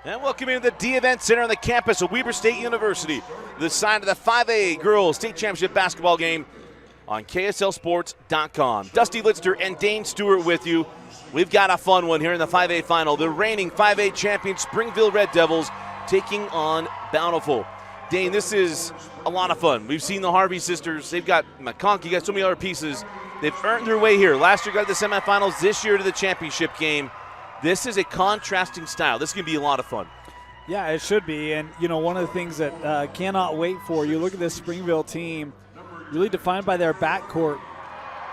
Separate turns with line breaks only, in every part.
And welcome into the D-Event Center on the campus of Weber State University. The side of the 5A Girls State Championship basketball game on KSLSports.com. Dusty Litzter and Dane Stewart with you. We've got a fun one here in the 5A final. The reigning 5A champion Springville Red Devils taking on Bountiful. Dane, this is a lot of fun. We've seen the Harvey sisters. They've got McConkey, got so many other pieces. They've earned their way here. Last year got to the semifinals, this year to the championship game. This is a contrasting style. This is going to be a lot of fun.
Yeah, it should be. And, you know, one of the things that cannot wait for, you look at this Springville team, really defined by their backcourt,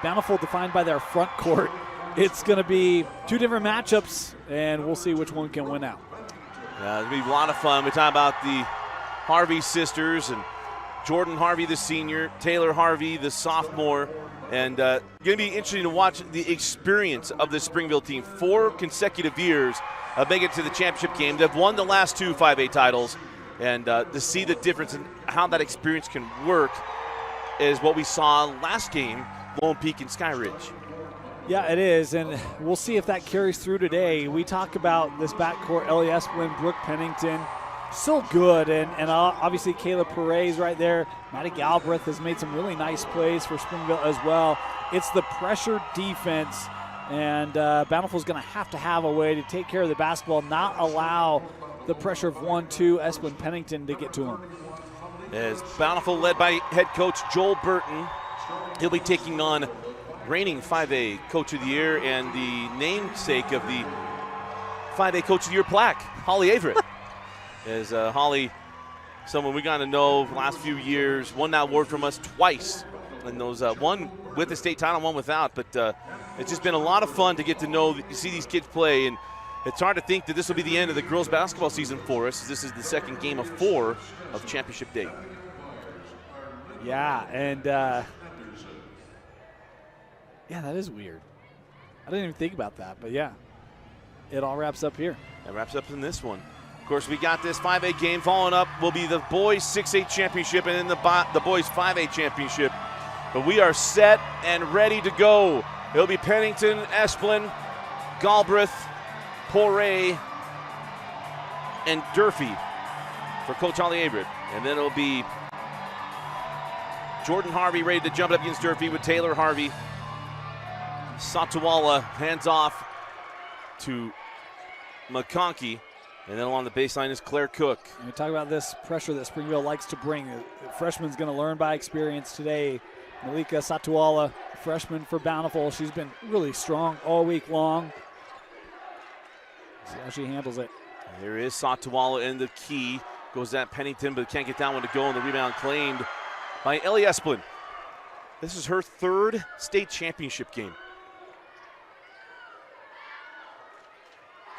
Bountiful defined by their front court. It's going to be two different matchups, and we'll see which one can win out.
Yeah, it's going to be a lot of fun. We talk about the Harvey sisters and Jordan Harvey, the senior, Taylor Harvey, the sophomore. And going to be interesting to watch the experience of the Springville team. 4 consecutive years of making it to the championship game. They've won the last 2 5A titles. And to see the difference in how that experience can work is what we saw last game, Lone Peak and Sky Ridge.
Yeah, it is, and we'll see if that carries through today. We talk about this backcourt, Ellie Esplin, Brooke Pennington, so good, and obviously Kayla Perez right there. Maddie Galbraith has made some really nice plays for Springville as well. It's the pressure defense, and Bountiful's going to have a way to take care of the basketball, not allow the pressure of 1-2 Esplin Pennington to get to him.
As Bountiful led by head coach Joel Burton, he'll be taking on reigning 5A Coach of the Year and the namesake of the 5A Coach of the Year plaque, Holly Averett. As Holly, someone we got to know the last few years, won that award from us twice. And those one with the state title, one without. But it's just been a lot of fun to get to know, see these kids play. And it's hard to think that this will be the end of the girls basketball season for us. This is the second game of 4 of championship day.
Yeah, and yeah, that is weird. I didn't even think about that, but yeah, it all wraps up here.
That wraps up in this one. Of course, we got this 5A game. Following up will be the boys 6A championship and then the boys 5A championship. But we are set and ready to go. It'll be Pennington, Esplin, Galbraith, Poray, and Durfee for Coach Holly Averett. And then it'll be Jordan Harvey ready to jump up against Durfee with Taylor Harvey. Satawala hands off to McConkey. And then along the baseline is Claire Cook.
And we talk about this pressure that Springville likes to bring. The freshman's going to learn by experience today. Malika Satawala, freshman for Bountiful. She's been really strong all week long. See how she handles it.
There is Satawala in the key. Goes at Pennington, but can't get that one to go. And the rebound claimed by Ellie Esplin. This is her 3rd state championship game.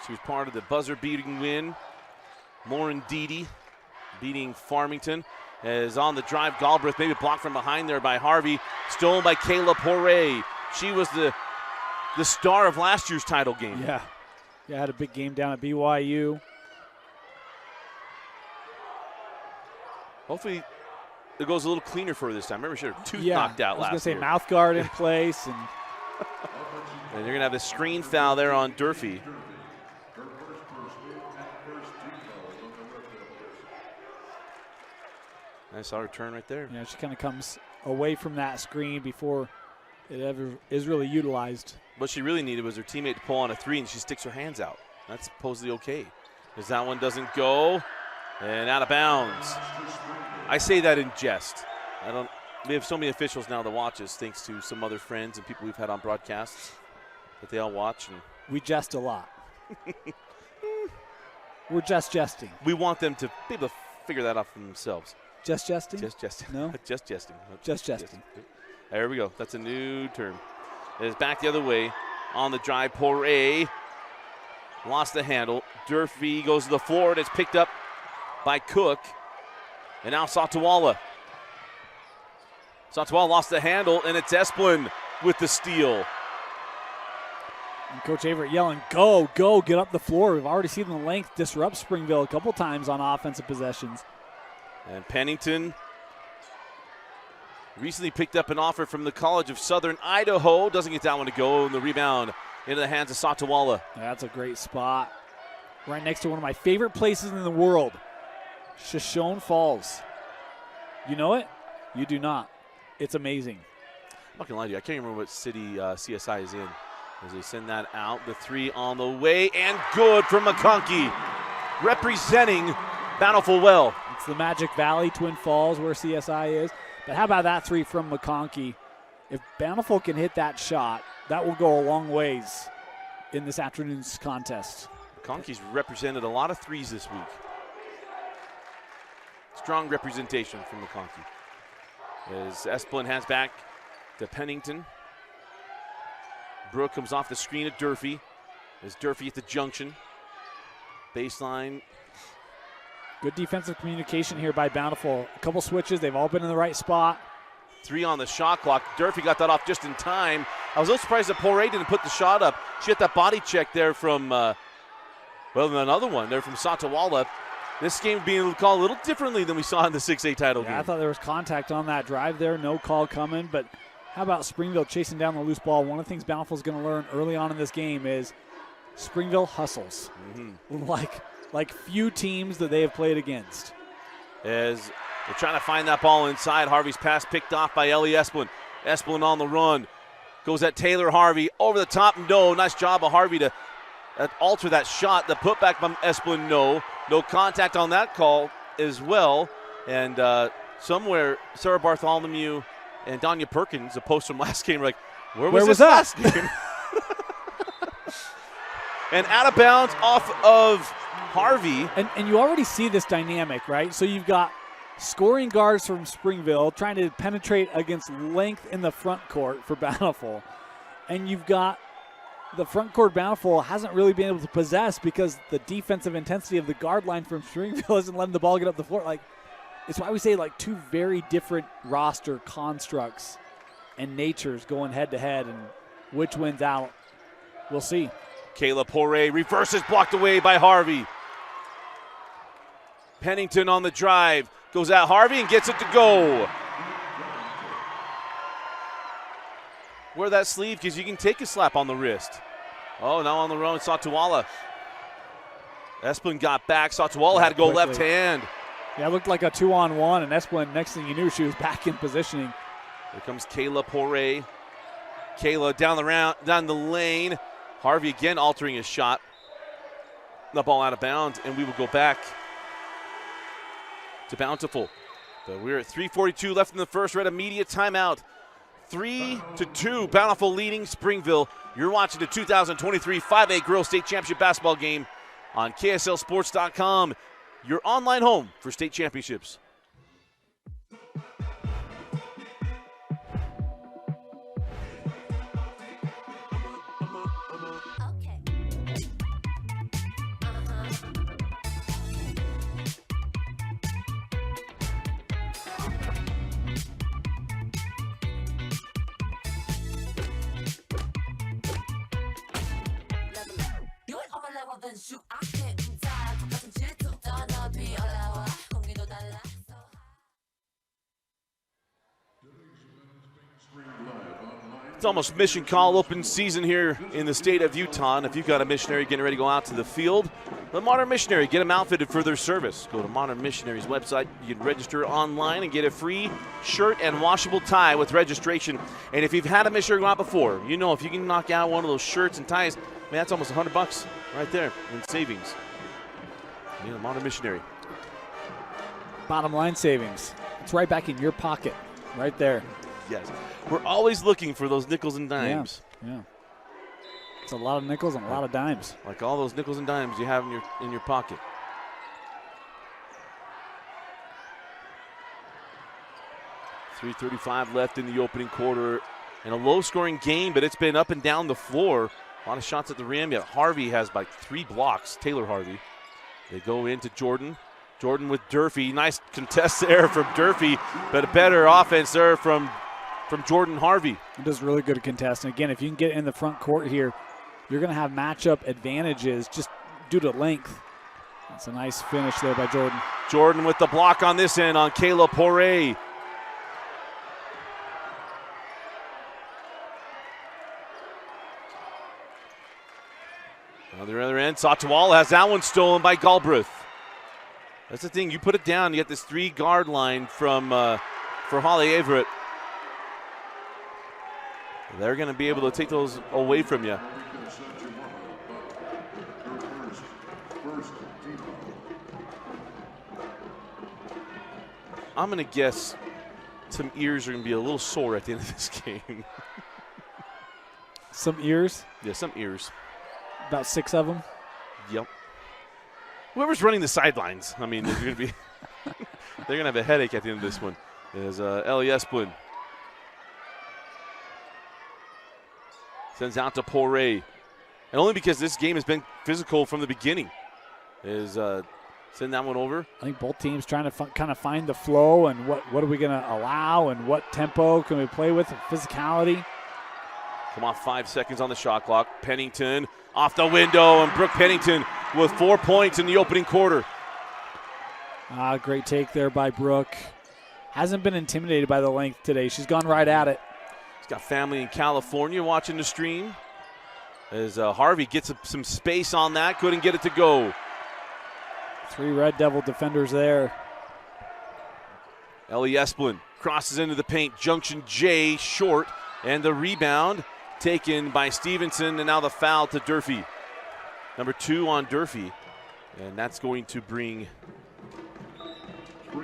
She was part of the buzzer-beating win. Lauren Deedy beating Farmington. As on the drive, Galbraith maybe blocked from behind there by Harvey. Stolen by Kayla Poray. She was the star of last year's title game.
Yeah, had a big game down at BYU.
Hopefully it goes a little cleaner for her this time. Remember, she had her tooth knocked out last year.
I was going to say mouth guard in place. And
they're going to have a screen foul there on Durfee. I saw her turn right there.
Yeah, she kind of comes away from that screen before it ever is really utilized.
What she really needed was her teammate to pull on a 3, and she sticks her hands out. That's supposedly okay. As that one doesn't go, and out of bounds. I say that in jest. We have so many officials now that watch us, thanks to some other friends and people we've had on broadcasts that they all watch. And
we jest a lot. We're just jesting.
We want them to be able to figure that out for themselves.
Just jesting?
Just jesting.
No?
Just jesting.
Just jesting.
There we go. That's a new term. It is back the other way on the drive. Poray lost the handle. Durfee goes to the floor, and it's picked up by Cook. And now Satawala. Satawala lost the handle, and it's Esplin with the steal.
And Coach Averett yelling, go, get up the floor. We've already seen the length disrupt Springville a couple times on offensive possessions.
And Pennington recently picked up an offer from the College of Southern Idaho. Doesn't get that one to go, and the rebound into the hands of Satawala.
That's a great spot. right next to one of my favorite places in the world, Shoshone Falls. You know it? You do not. It's amazing.
I'm not going to lie to you. I can't remember what city CSI is in. As they send that out, the three on the way, and good from McConkey, representing Bountiful well.
It's the Magic Valley, Twin Falls, where CSI is. But how about that three from McConkey? If Bountiful can hit that shot, that will go a long ways in this afternoon's contest.
McConkey's represented a lot of threes this week. Strong representation from McConkey. As Esplin hands back to Pennington. Brooke comes off the screen at Durfee. As Durfee at the junction. Baseline.
Good defensive communication here by Bountiful. A couple switches. They've all been in the right spot.
3 on the shot clock. Durfee got that off just in time. I was a little surprised that Poirier didn't put the shot up. She had that body check there from, another one there from Satawala. This game being called a little differently than we saw in the 6A title game.
I thought there was contact on that drive there. No call coming, but how about Springville chasing down the loose ball? One of the things Bountiful's going to learn early on in this game is Springville hustles. Like few teams that they have played against.
As they're trying to find that ball inside. Harvey's pass picked off by Ellie Esplin. Esplin on the run. Goes at Taylor Harvey. Over the top, no. Nice job of Harvey to alter that shot. The putback from Esplin, no. No contact on that call as well. And somewhere, Sarah Bartholomew and Danya Perkins, the post from last game, were like, where was that last game? And out of bounds off of Harvey.
And you already see this dynamic, right? So you've got scoring guards from Springville trying to penetrate against length in the front court for Bountiful. And you've got the front court Bountiful hasn't really been able to possess because the defensive intensity of the guard line from Springville isn't letting the ball get up the floor. It's why we say two very different roster constructs and natures going head to head, and which wins out, we'll see.
Kayla Poirier reverses, blocked away by Harvey. Pennington on the drive, goes at Harvey and gets it to go. Wear that sleeve because you can take a slap on the wrist. Oh, now on the run, Satawala. Esplin got back. Satawala had to go left hand.
Yeah, it looked like a 2-on-1, and Esplin, next thing you knew, she was back in positioning.
Here comes Kayla Poirier. Kayla down the lane. Harvey again altering his shot. The ball out of bounds, and we will go back to Bountiful. But we're at 3:42 left in the first. We're at immediate timeout. 3-2, Bountiful leading Springville. You're watching the 2023 5A Girls State Championship basketball game on KSLSports.com, your online home for state championships. It's almost mission call open season here in the state of Utah. And if you've got a missionary getting ready to go out to the field, the Modern Missionary, get them outfitted for their service. Go to Modern Missionary's website. You can register online and get a free shirt and washable tie with registration. And if you've had a missionary go out before, if you can knock out one of those shirts and ties, man, that's almost $100 right there in savings. Modern Missionary.
Bottom line savings. It's right back in your pocket, right there.
Yes. We're always looking for those nickels and dimes.
Yeah. It's a lot of nickels and a lot of dimes.
Like all those nickels and dimes you have in your pocket. .335 left in the opening quarter. In a low-scoring game, but it's been up and down the floor. A lot of shots at the rim. Yet Harvey has 3 blocks, Taylor Harvey. They go into Jordan. Jordan with Durfee. Nice contest there from Durfee, but a better offense there from Jordan Harvey.
He does really good at contesting. Again, if you can get in the front court here, you're going to have matchup advantages just due to length. That's a nice finish there by Jordan.
Jordan with the block on this end on Kayla Poirier. On the other end, Satawala has that one stolen by Galbraith. That's the thing. You put it down, you get this 3-guard line from for Holly Averett. They're going to be able to take those away from you. I'm going to guess some ears are going to be a little sore at the end of this game.
Some ears?
Yeah, some ears.
About 6 of them?
Yep. Whoever's running the sidelines, I mean, they're going to be they're going to have a headache at the end of this one. Is Ellie Esplin. Sends out to Poirier. And only because this game has been physical from the beginning. Is send that one over.
I think both teams trying to kind of find the flow and what are we going to allow and what tempo can we play with, physicality.
Come off 5 seconds on the shot clock. Pennington off the window, and Brooke Pennington with 4 points in the opening quarter.
Great take there by Brooke. Hasn't been intimidated by the length today. She's gone right at it.
She's got family in California watching the stream. As Harvey gets some space on that, couldn't get it to go.
3 Red Devil defenders there.
Ellie Esplin crosses into the paint. Junction J short, and the rebound taken by Stevenson, and now the foul to Durfee. Number 2 on Durfee, and that's going to bring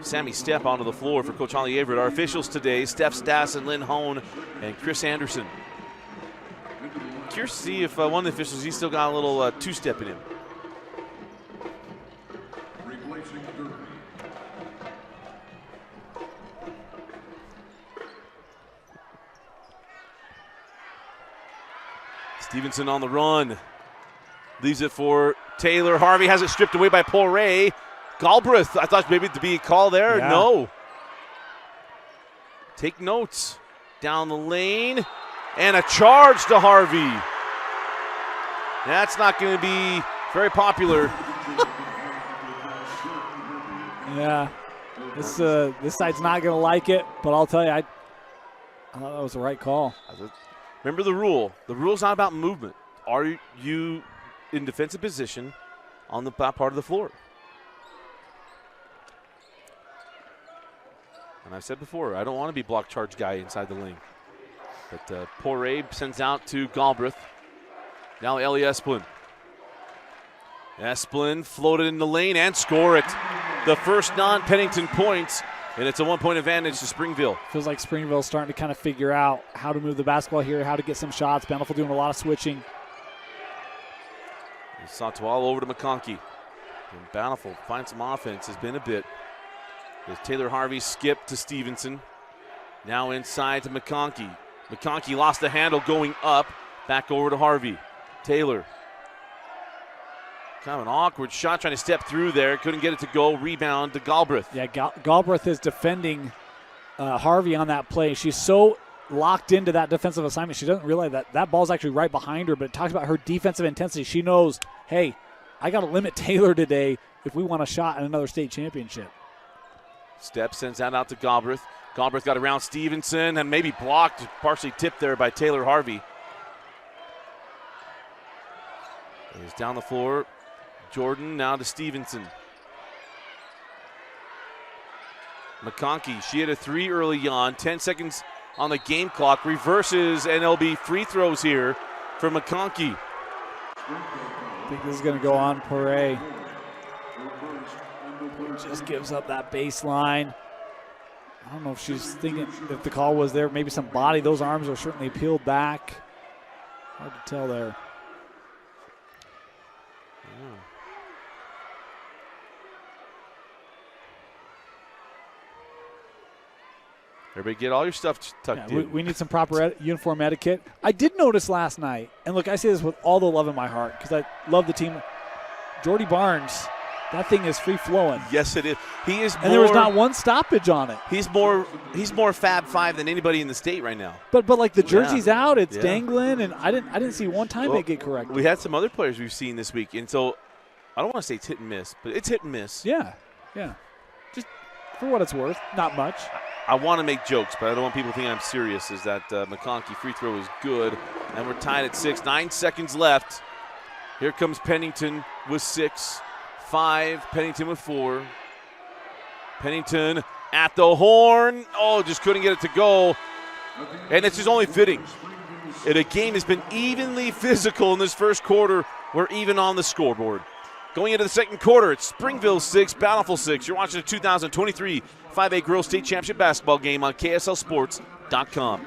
Sammy Stepp onto the floor for Coach Holly Averett. Our officials today, Steph Stass and Lynn Hone and Chris Anderson. Curious to see if one of the officials, he's still got a little two-step in him. Stevenson on the run. Leaves it for Taylor. Harvey has it stripped away by Poirier. Galbraith, I thought maybe to be a call there.
Yeah.
No. Take notes. Down the lane. And a charge to Harvey. That's not going to be very popular.
Yeah. This side's not going to like it, but I'll tell you, I thought that was the right call.
Remember the rule. The rule's not about movement. Are you in defensive position on the back part of the floor? And I've said before, I don't want to be block charge guy inside the lane. But Poirier sends out to Galbraith. Now Ellie Esplin. Esplin floated in the lane and score it. The first non-Pennington points, and it's a 1-point advantage to Springville.
Feels like Springville's starting to kind of figure out how to move the basketball here, how to get some shots. Bountiful doing a lot of switching.
Satawala over to McConkey. And Bountiful finds some offense, has been a bit. As Taylor Harvey skipped to Stevenson. Now inside to McConkey. McConkey lost the handle going up. Back over to Harvey. Taylor. Kind of an awkward shot trying to step through there. Couldn't get it to go. Rebound to Galbraith.
Yeah, Galbraith is defending Harvey on that play. She's so locked into that defensive assignment. She doesn't realize that ball's actually right behind her, but it talks about her defensive intensity. She knows, hey, I got to limit Taylor today if we want a shot at another state championship.
Step sends that out to Galbraith. Galbraith got around Stevenson and maybe blocked, partially tipped there by Taylor Harvey. He's down the floor. Jordan now to Stevenson. McConkey, she had a 3 early on. 10 seconds on the game clock. Reverses, and there'll be free throws here for McConkey.
I think this is going to go on Poirier. Just gives up that baseline. I don't know if she's thinking if the call was there, maybe some body. Those arms are certainly peeled back. Hard to tell there.
Everybody get all your stuff tucked in.
We need some proper uniform etiquette. I did notice last night, and look, I say this with all the love in my heart because I love the team. Jordy Barnes, that thing is free-flowing.
Yes, it is. He is,
and there was not one stoppage on it.
He's more Fab Five than anybody in the state right now.
But like the jersey's out, it's dangling, and I didn't see one time it get corrected.
We had some other players we've seen this week, and so I don't want to say it's hit and miss, but it's hit and miss.
Yeah. Just for what it's worth, not much.
I want to make jokes, but I don't want people to think I'm serious. Is that McConkey free throw is good, and we're tied at 6. 9 seconds left. Here comes Pennington with 6. 5, Pennington with 4. Pennington at the horn. Oh, just couldn't get it to go. And it's just only fitting. And the game has been evenly physical in this first quarter. We're even on the scoreboard. Going into the second quarter, it's Springville 6, Bountiful 6. You're watching the 2023 5A Girls State Championship basketball game on KSLSports.com.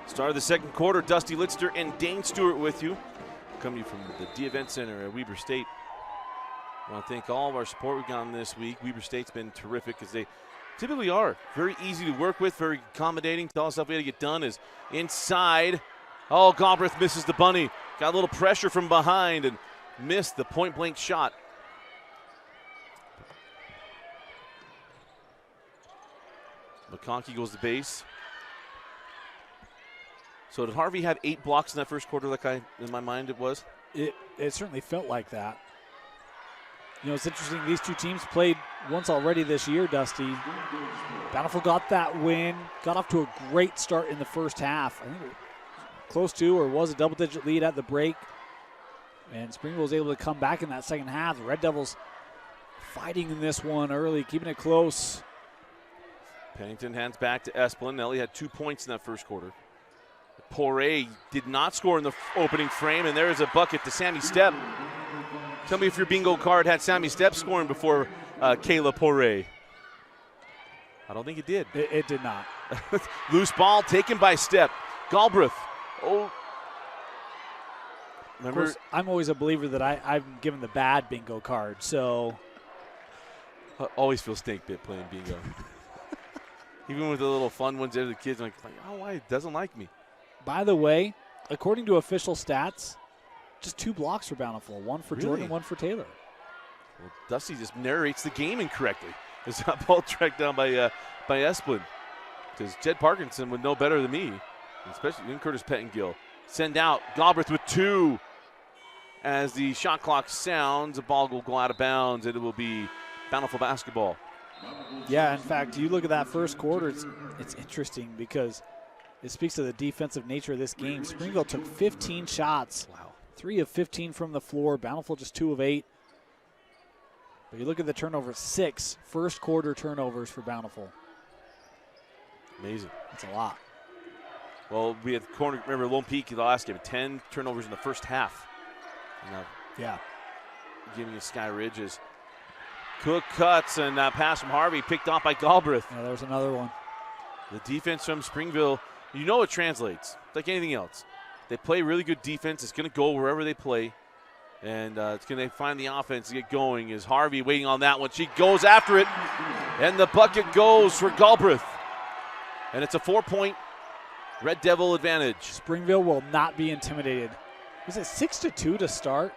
Start of the second quarter, Dusty Litster and Dane Stewart with you. Coming from the D Event Center at Weber State. I want to thank all of our support we've gotten this week. Weber State's been terrific as they typically are. Very easy to work with, very accommodating. All the stuff we had to get done is inside. Oh, Galbraith misses the bunny. Got a little pressure from behind and missed the point-blank shot. McConkey goes to base. So did Harvey have 8 blocks in that first quarter like in my mind it was?
It certainly felt like that. You know, it's interesting. These two teams played once already this year, Dusty. Bountiful got that win, got off to a great start in the first half. I think it was close to or was a double-digit lead at the break. And Springville was able to come back in that second half. The Red Devils fighting in this one early, keeping it close.
Pennington hands back to Esplin. Nelly had 2 points in that first quarter. Poirier did not score in the opening frame, and there is a bucket to Sammy Stepp. Tell me if your bingo card had Sammy Stepp scoring before Kayla Poirier. I don't think it did.
It did not.
Loose ball taken by Stepp. Galbraith. Oh. Remember?
Of course, I'm always a believer that I'm given the bad bingo card, so.
I always feel stink bit playing bingo. Even with the little fun ones there, the kids are like, oh, why? It doesn't like me.
By the way, according to official stats, just 2 blocks for Bountiful. 1 for
Really?
Jordan, 1 for Taylor.
Well, Dusty just narrates the game incorrectly. It's that ball tracked down by Esplin. Because Jed Parkinson would know better than me, especially in Curtis Pettingill. Send out Galbraith with 2. As the shot clock sounds, the ball will go out of bounds, and it will be Bountiful basketball.
Yeah, in fact, you look at that first quarter, it's interesting because it speaks to the defensive nature of this game. Springville took 15 shots.
Wow.
3 of 15 from the floor. Bountiful just 2 of 8. But you look at the turnovers, 6 first quarter turnovers for Bountiful.
Amazing.
That's a lot.
Well, we had corner, remember Lone Peak the last game, 10 turnovers in the first half.
Yeah.
Giving you Sky Ridges. Cook cuts, and pass from Harvey picked off by Galbraith.
Yeah, there's another one.
The defense from Springville, you know it translates. It's like anything else. They play really good defense. It's going to go wherever they play. And it's going to find the offense to get going. Is Harvey waiting on that one? She goes after it. And the bucket goes for Galbraith. And it's a 4-point Red Devil advantage.
Springville will not be intimidated. Was it 6-2 to start?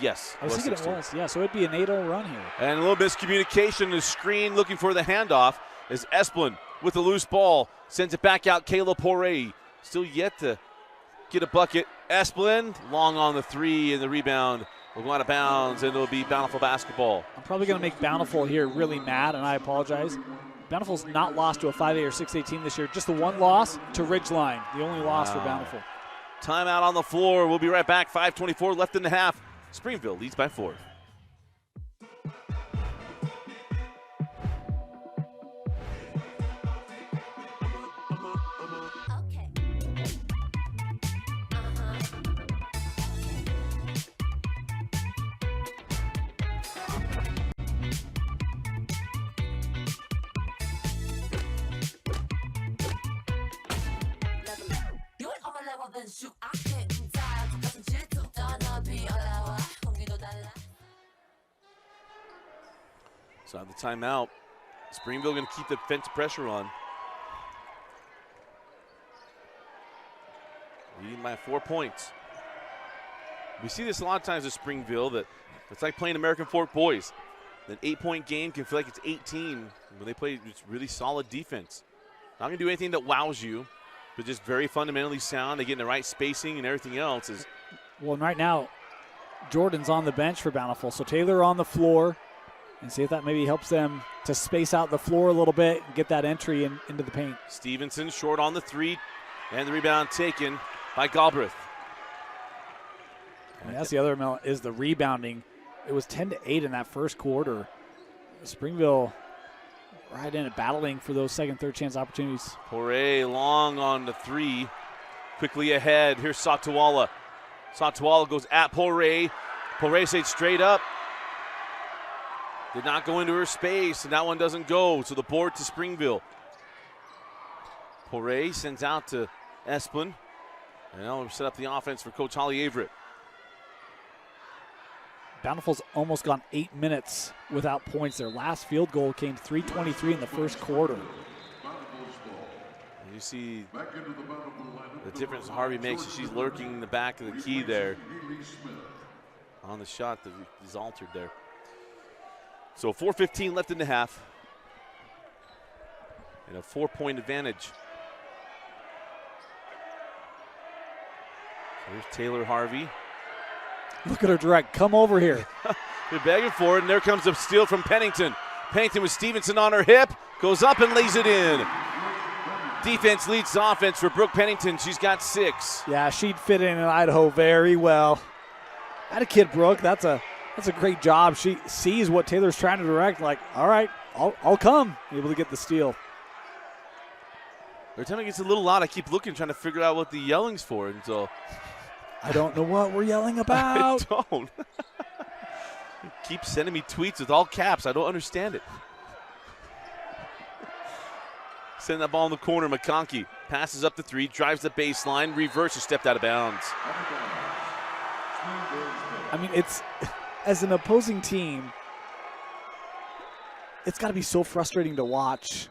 Yes.
I was thinking it was. Yeah, so it'd be an 8-0 run here.
And a little miscommunication. The screen looking for the handoff is Esplin with a loose ball. Sends it back out. Kayla Poirier still yet to get a bucket. Esplin long on the 3, and the rebound will go out of bounds, and it'll be Bountiful basketball.
I'm probably going to make Bountiful here really mad, and I apologize. Bountiful's not lost to a 5A or 6A team this year. Just the one loss to Ridgeline. The only loss for Bountiful.
Timeout on the floor. We'll be right back. 5:24 left in the half. Springville leads by 4. So at the timeout, Springville going to keep the defensive pressure on. Leading by 4 points. We see this a lot of times at Springville, that it's like playing American Fork boys. An 8-point game can feel like it's 18 when they play just really solid defense. Not going to do anything that wows you, but just very fundamentally sound. They get in the right spacing and everything else.
Well, and right now, Jordan's on the bench for Bountiful, so Taylor on the floor, and see if that maybe helps them to space out the floor a little bit and get that entry into the paint.
Stevenson short on the 3, and the rebound taken by Galbraith.
And that's the other element, is the rebounding. It was 10-8 in that first quarter. Springville right in it, battling for those second, third chance opportunities.
Poirier long on the 3. Quickly ahead. Here's Satawala. Satawala goes at Poirier. Poirier stayed straight up. Did not go into her space, and that one doesn't go. So the board to Springville. Poirier sends out to Esplin. And now we'll set up the offense for Coach Holly Averett.
Bountiful's almost gone 8 minutes without points. Their last field goal came 3:23 in the first quarter.
And you see the difference Harvey makes. She's lurking in the back of the key there on the shot that is altered there. So 4:15 left in the half. And a 4-point advantage. Here's Taylor Harvey.
Look at her direct. Come over here.
They're begging for it, and there comes a steal from Pennington. Pennington with Stevenson on her hip. Goes up and lays it in. Defense leads the offense for Brooke Pennington. She's got 6.
Yeah, she'd fit in Idaho very well. That a kid, Brooke. That's a great job. She sees what Taylor's trying to direct. Like, all right, I'll come. Able to get the steal.
Every time it gets a little loud, I keep looking, trying to figure out what the yelling's for. And so
I don't know what we're yelling about.
I don't. Keep sending me tweets with all caps. I don't understand it. Send that ball in the corner. McConkey passes up the 3, drives the baseline, reverses, stepped out of bounds.
I mean, it's, as an opposing team, it's got to be so frustrating to watch,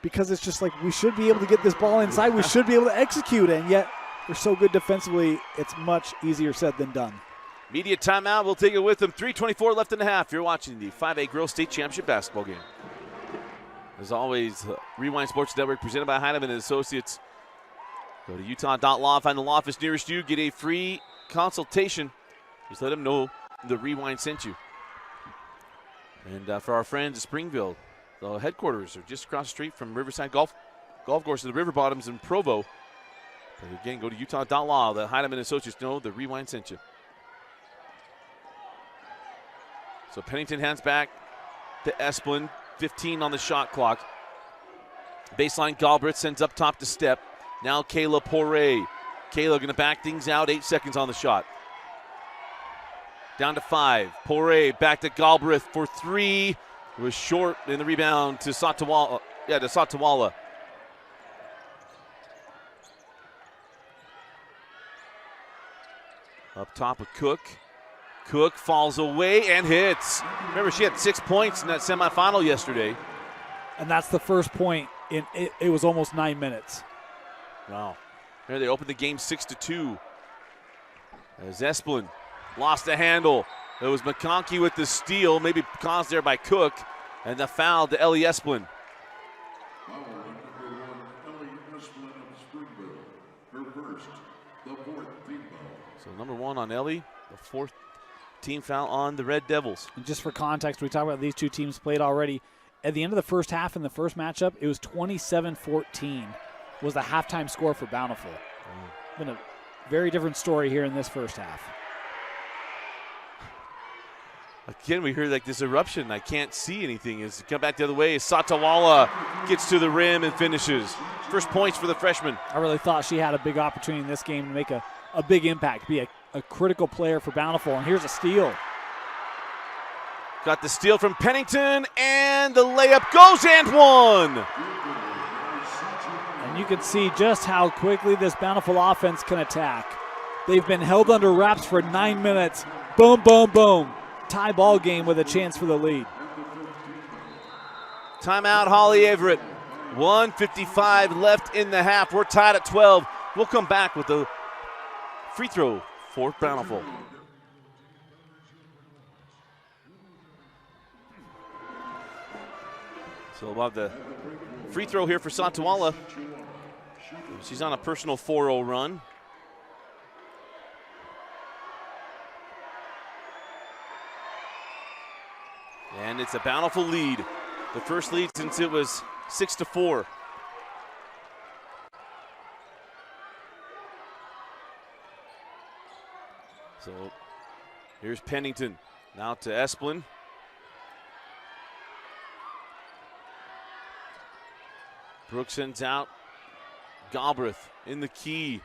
because it's just like, we should be able to get this ball inside. We should be able to execute it, and yet they're so good defensively, it's much easier said than done.
Media timeout. We'll take it with them. 3:24 left in the half. You're watching the 5A Girls State Championship basketball game. As always, Rewind Sports Network presented by Heinemann & Associates. Go to utah.law, find the law office nearest you, get a free consultation. Just let them know the Rewind sent you. And for our friends at Springville, the headquarters are just across the street from Riverside Golf Course to the River Bottoms in Provo. But again, go to utah.law, the Heinemann & Associates know the Rewind sent you. So Pennington hands back to Esplin. 15 on the shot clock. Baseline Galbraith sends up top to Step. Now Kayla Poirier. Kayla going to back things out. 8 seconds on the shot. Down to 5. Poirier back to Galbraith for 3. It was short in the rebound to Satawala. To Satawala. Up top of Cook. Cook falls away and hits. Remember, she had 6 points in that semifinal yesterday.
And that's the first point in it was almost 9 minutes.
Wow. There they opened the game 6-2. As Esplin lost the handle. It was McConkey with the steal, maybe caused there by Cook, and the foul to Ellie Esplin. So number 1 on Ellie, the 4th team foul on the Red Devils.
And just for context, we talked about these two teams played already. At the end of the first half in the first matchup, it was 27-14 was the halftime score for Bountiful. Been a very different story here in this first half.
Again, we heard like this eruption. I can't see anything. As come back the other way, Satawala gets to the rim and finishes. First points for the freshman.
I really thought she had a big opportunity in this game to make a big impact, be a critical player for Bountiful. And here's a steal.
Got the steal from Pennington, and the layup goes and one.
And you can see just how quickly this Bountiful offense can attack. They've been held under wraps for 9 minutes. Boom, boom, boom. Tie ball game with a chance for the lead.
Timeout, Holly Everett. 1:55 left in the half. We're tied at 12. We'll come back with the free throw for Bountiful. So we'll have the free throw here for Satawala. She's on a personal 4-0 run. And it's a Bountiful lead. The first lead since it was 6-4. So here's Pennington. Now to Esplin. Brooks sends out Galbraith in the key.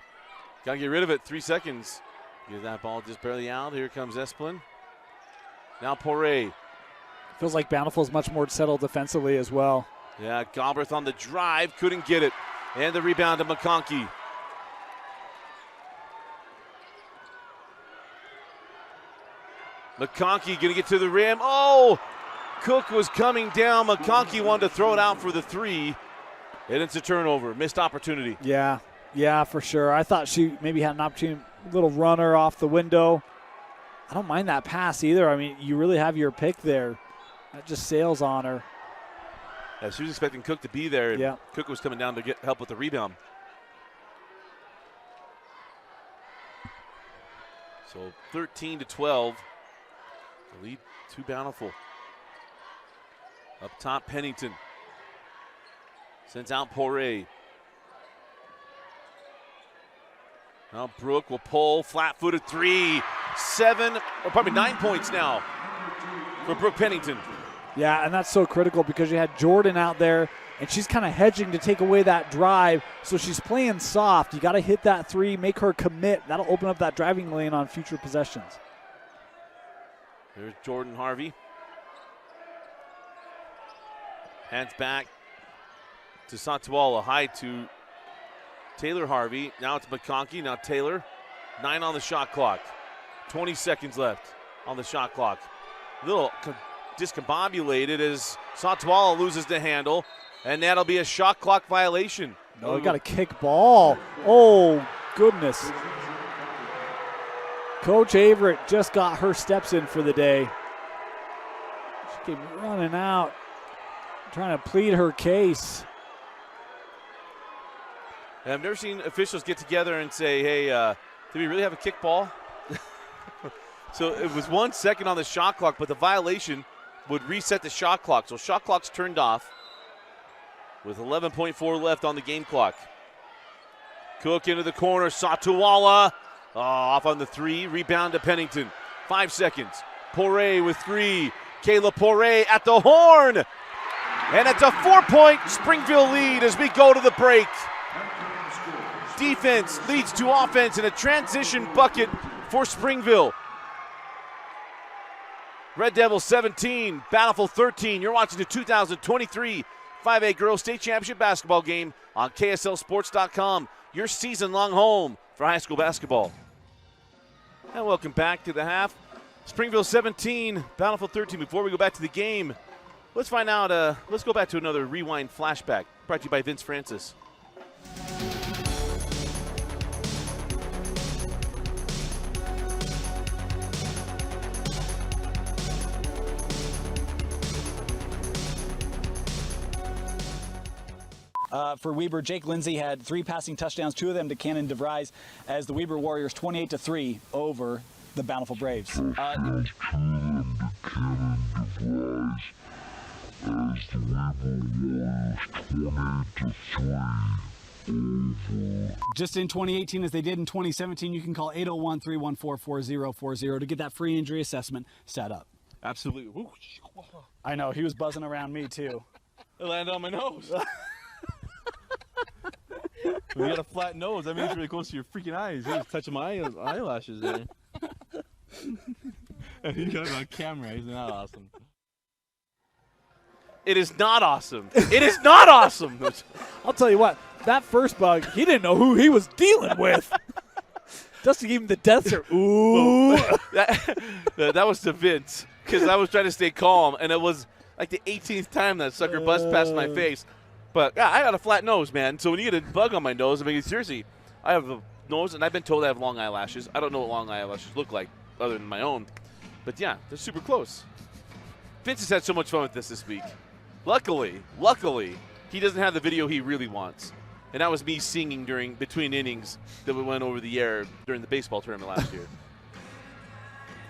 Got to get rid of it. 3 seconds. Get that ball just barely out. Here comes Esplin. Now Poirier.
Feels like Bountiful is much more settled defensively as well.
Yeah, Galbraith on the drive. Couldn't get it. And the rebound to McConkey. McConkey going to get to the rim. Oh! Cook was coming down. McConkey wanted to throw it out for the three. And it's a turnover. Missed opportunity.
Yeah, for sure. I thought she maybe had an opportunity, little runner off the window. I don't mind that pass either. I mean, you really have your pick there. That just sails on her.
Yeah, she was expecting Cook to be there. And Cook was coming down to get help with the rebound. So 13-12. The lead to Bountiful. Up top, Pennington. Sends out Poirier. Now Brooke will pull, flat-footed three. 9 points now for Brooke Pennington.
Yeah, and that's so critical because you had Jordan out there, and she's kind of hedging to take away that drive, so she's playing soft. You got to hit that three, make her commit. That'll open up that driving lane on future possessions.
There's Jordan Harvey. Hands back to Satawala, high to Taylor Harvey. Now it's McConkey, now Taylor. 9 on the shot clock. 20 seconds left on the shot clock. A little discombobulated as Satawala loses the handle, and that'll be a shot clock violation.
No, we got a kick ball. Oh, goodness. Coach Averett just got her steps in for the day. She came running out, trying to plead her case.
And I've never seen officials get together and say, hey, do we really have a kickball? So it was 1 second on the shot clock, but the violation would reset the shot clock. So shot clock's turned off with 11.4 left on the game clock. Cook into the corner, Satawala off on the three, rebound to Pennington. 5 seconds. Poirier with three. Kayla Poirier at the horn. And it's a 4-point Springville lead as we go to the break. Defense leads to offense and a transition bucket for Springville. Red Devils 17, Bountiful 13. You're watching the 2023 5A Girls State Championship basketball game on KSLSports.com, your season-long home for high school basketball. And welcome back to the half. Springville 17, Bountiful 13. Before we go back to the game, let's find out, let's go back to another rewind flashback brought to you by Vince Francis.
For Weber, Jake Lindsay had 3 passing touchdowns, 2 of them to Cannon DeVries, as the Weber Warriors 28-3 over the Bountiful Braves. Just in 2018, as they did in 2017, you can call 801-314-4040 to get that free injury assessment set up.
Absolutely.
I know, he was buzzing around me too.
It landed on my nose. When you got a flat nose, that means it's really close to your freaking eyes. You're just touching my eyelashes there.
And you got it on camera. Isn't that awesome?
It is not awesome. It is not awesome.
I'll tell you what, that first bug, he didn't know who he was dealing with. Just to give him the death stare. Ooh.
that was to Vince, because I was trying to stay calm, and it was like the 18th time that sucker buzzed past my face. But yeah, I got a flat nose, man. So when you get a bug on my nose, I mean, seriously, I have a nose, and I've been told I have long eyelashes. I don't know what long eyelashes look like other than my own. But yeah, they're super close. Vince has had so much fun with this week. Luckily, he doesn't have the video he really wants. And that was me singing between innings that we went over the air during the baseball tournament last year.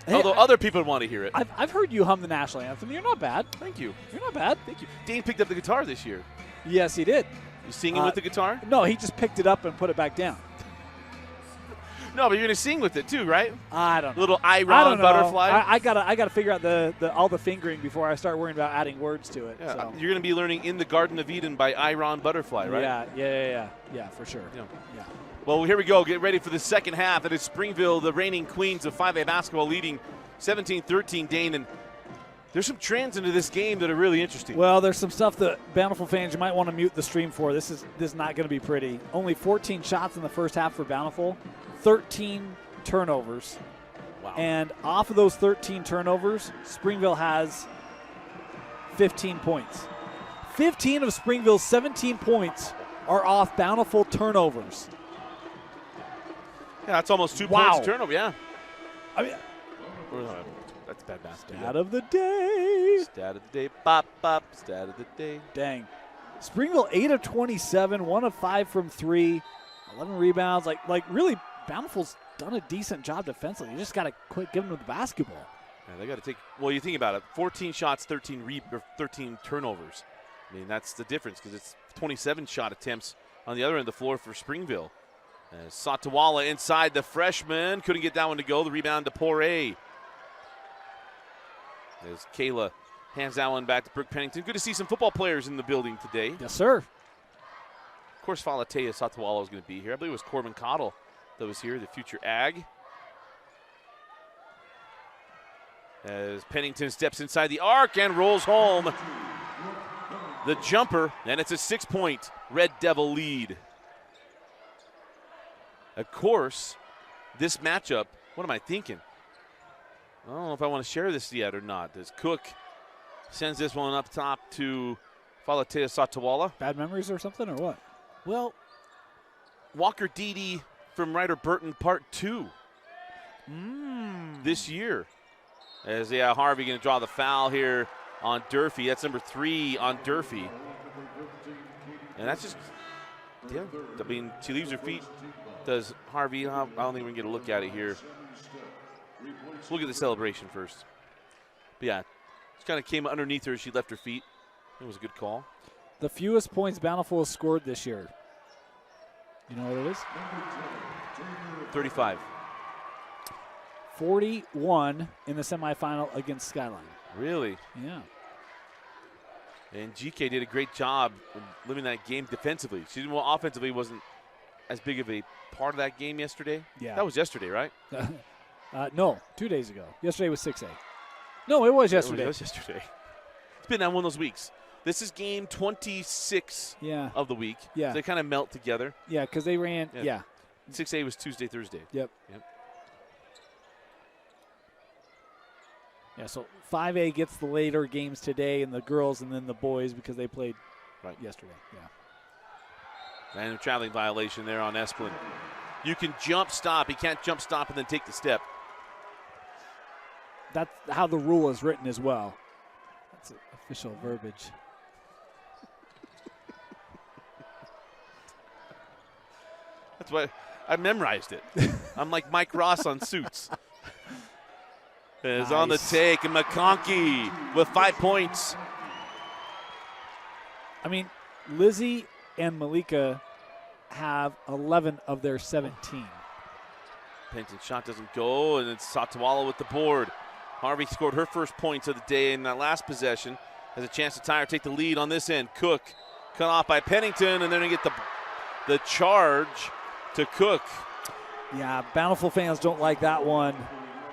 Hey,
Although other people want to hear it.
I've heard you hum the national anthem. You're not bad.
Thank you.
You're not bad.
Thank you. Dane picked up the guitar this year.
Yes, he did.
You singing with the guitar?
No, he just picked it up and put it back down.
No, but you're gonna sing with it too, right?
I don't know.
Little
I
Iron
don't know.
butterfly.
I gotta figure out all the fingering before I start worrying about adding words to it.
Yeah,
so.
you're gonna be learning "In the Garden of Eden" by Iron Butterfly, right?
Yeah, for sure. Yeah.
Well, here we go. Get ready for the second half. It is Springville, the reigning queens of 5A basketball, leading 17-13. Dane, and there's some trends into this game that are really interesting.
Well, there's some stuff that Bountiful fans you might want to mute the stream for. This is not going to be pretty. Only 14 shots in the first half for Bountiful, 13 turnovers.
Wow.
And off of those 13 turnovers, Springville has 15 points. 15 of Springville's 17 points are off Bountiful turnovers.
Yeah, that's almost 2
Wow.
points a turnover. Yeah.
I mean,
That's bad basketball.
stat of the day.
Stat of the day. Bop, bop. Stat of the day.
Dang. Springville 8 of 27, 1 of 5 from 3, 11 rebounds. Like really, Bountiful's done a decent job defensively. You just got to quit giving them the basketball.
Yeah, they got to take. Well, you think about it: 14 shots, 13 turnovers. I mean, that's the difference because it's 27 shot attempts on the other end of the floor for Springville. As Satawala inside the freshman couldn't get that one to go. The rebound to Poirier. As Kayla hands that one back to Brooke Pennington. Good to see some football players in the building today.
Yes, sir.
Of course, Falatea Satawala was going to be here. I believe it was Corbin Cottle that was here, the future Ag. As Pennington steps inside the arc and rolls home the jumper, and it's a 6-point Red Devil lead. Of course, this matchup, what am I thinking? I don't know if I want to share this yet or not. As Cook sends this one up top to Falatea Satawala.
Bad memories or something, or what?
Well, Walker Deedy from Ryder Burton Part 2 this year. As Harvey going to draw the foul here on Durfee. That's number 3 on Durfee. And that's just, yeah, I mean, she leaves her feet. Does Harvey? I don't think we can get a look at it here. Let's look at the celebration first. But yeah, she kind of came underneath her as she left her feet. It was a good call.
The fewest points Bountiful has scored this year. You know what it is?
35.
41 in the semifinal against Skyline.
Really?
Yeah.
And GK did a great job of living that game defensively. She didn't, well, offensively wasn't as big of a part of that game yesterday.
Yeah.
That was yesterday, right?
No, 2 days ago. Yesterday was 6A. No, it was yesterday.
It was yesterday. It's been one of those weeks. This is game 26 of the week.
Yeah.
They kind of melt together.
Yeah, because they ran,
6A was Tuesday, Thursday.
Yep. Yeah, so 5A gets the later games today, and the girls and then the boys because they played yesterday. Yeah.
And a traveling violation there on Esplin. You can jump stop. He can't jump stop and then take the step.
That's how the rule is written as well. That's official verbiage.
That's why I memorized it. I'm like Mike Ross on Suits. Is on the take, and McConkey with 5 points.
I mean, Lizzie and Malika have 11 of their 17.
Pennington's shot doesn't go, and it's Satawala with the board. Harvey scored her first points of the day in that last possession. Has a chance to tie or take the lead on this end. Cook cut off by Pennington, and then they get the charge to Cook.
Yeah, Bountiful fans don't like that one,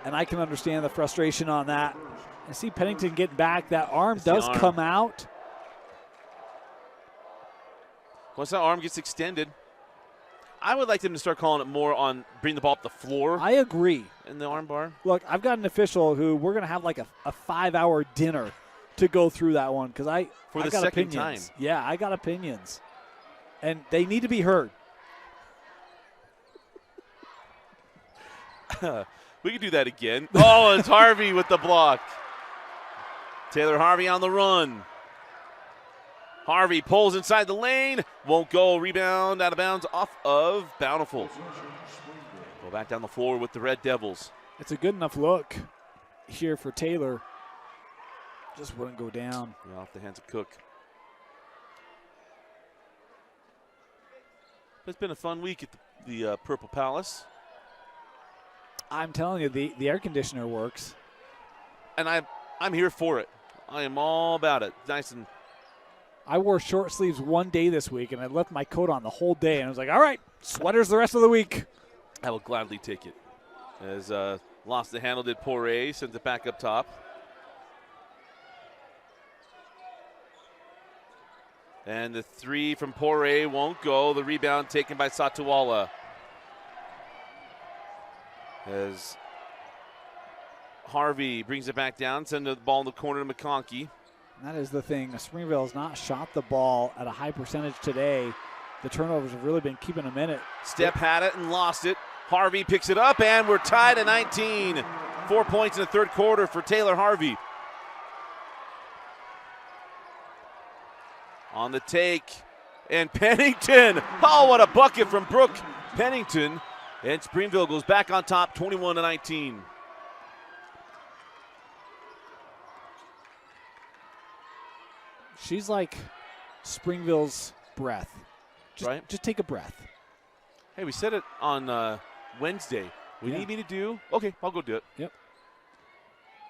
and I can understand the frustration on that. I see Pennington getting back. That arm does come out.
Once that arm gets extended, I would like them to start calling it more on bring the ball up the floor.
I agree.
In the arm bar.
Look, I've got an official who we're going to have like a 5-hour dinner to go through that one because I
the
got
second
opinions.
time.
Yeah, I got opinions. And they need to be heard.
We can do that again. Oh, it's Harvey with the block. Taylor Harvey on the run. Harvey pulls inside the lane. Won't go. Rebound out of bounds off of Bountiful. Go back down the floor with the Red Devils.
It's a good enough look here for Taylor. Just wouldn't go down.
Yeah, off the hands of Cook. It's been a fun week at the Purple Palace.
I'm telling you, the air conditioner works.
And I'm here for it. I am all about it. Nice and
I wore short sleeves one day this week, and I left my coat on the whole day. And I was like, all right, sweaters the rest of the week.
I will gladly take it. As lost the handle did Poirier, sends it back up top. And the three from Poirier won't go. The rebound taken by Satuala. As Harvey brings it back down, sends the ball in the corner to McConkey.
And that is the thing. Springville has not shot the ball at a high percentage today. The turnovers have really been keeping them in it.
Step had it and lost it. Harvey picks it up, and we're tied at 19. 4 points in the third quarter for Taylor Harvey. On the take, and Pennington. Oh, what a bucket from Brooke Pennington. And Springville goes back on top, 21-19.
She's like Springville's breath. Just take a breath.
Hey, we said it on Wednesday. We need me to do? Okay, I'll go do it.
Yep.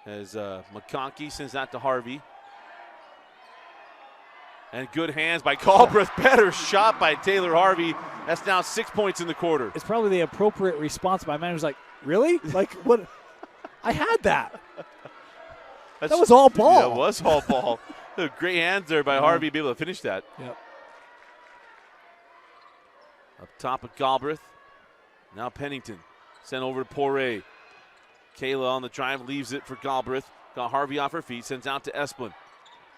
As McConkey sends that to Harvey. And good hands by Galbraith. Better shot by Taylor Harvey. That's now 6 points in the quarter.
It's probably the appropriate response. My man was like, really? Like, what? I had that. That was all ball.
Yeah, it was all ball. Great hands there by Harvey to be able to finish that.
Yep.
Up top of Galbraith. Now Pennington. Sent over to Poirier. Kayla on the drive, leaves it for Galbraith. Got Harvey off her feet, sends out to Esplin.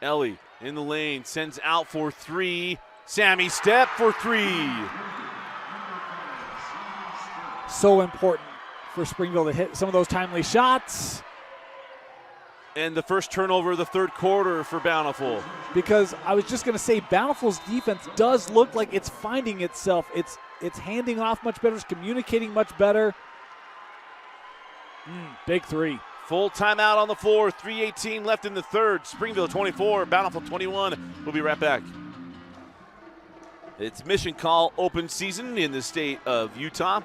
Ellie in the lane, sends out for three. Sammy Step for three.
So important for Springville to hit some of those timely shots.
And the first turnover of the third quarter for Bountiful.
Because I was just going to say, Bountiful's defense does look like it's finding itself. It's handing off much better. It's communicating much better. Big three.
Full timeout on the floor. 3:18 left in the third. Springville 24, Bountiful 21. We'll be right back. It's Mission Call open season in the state of Utah.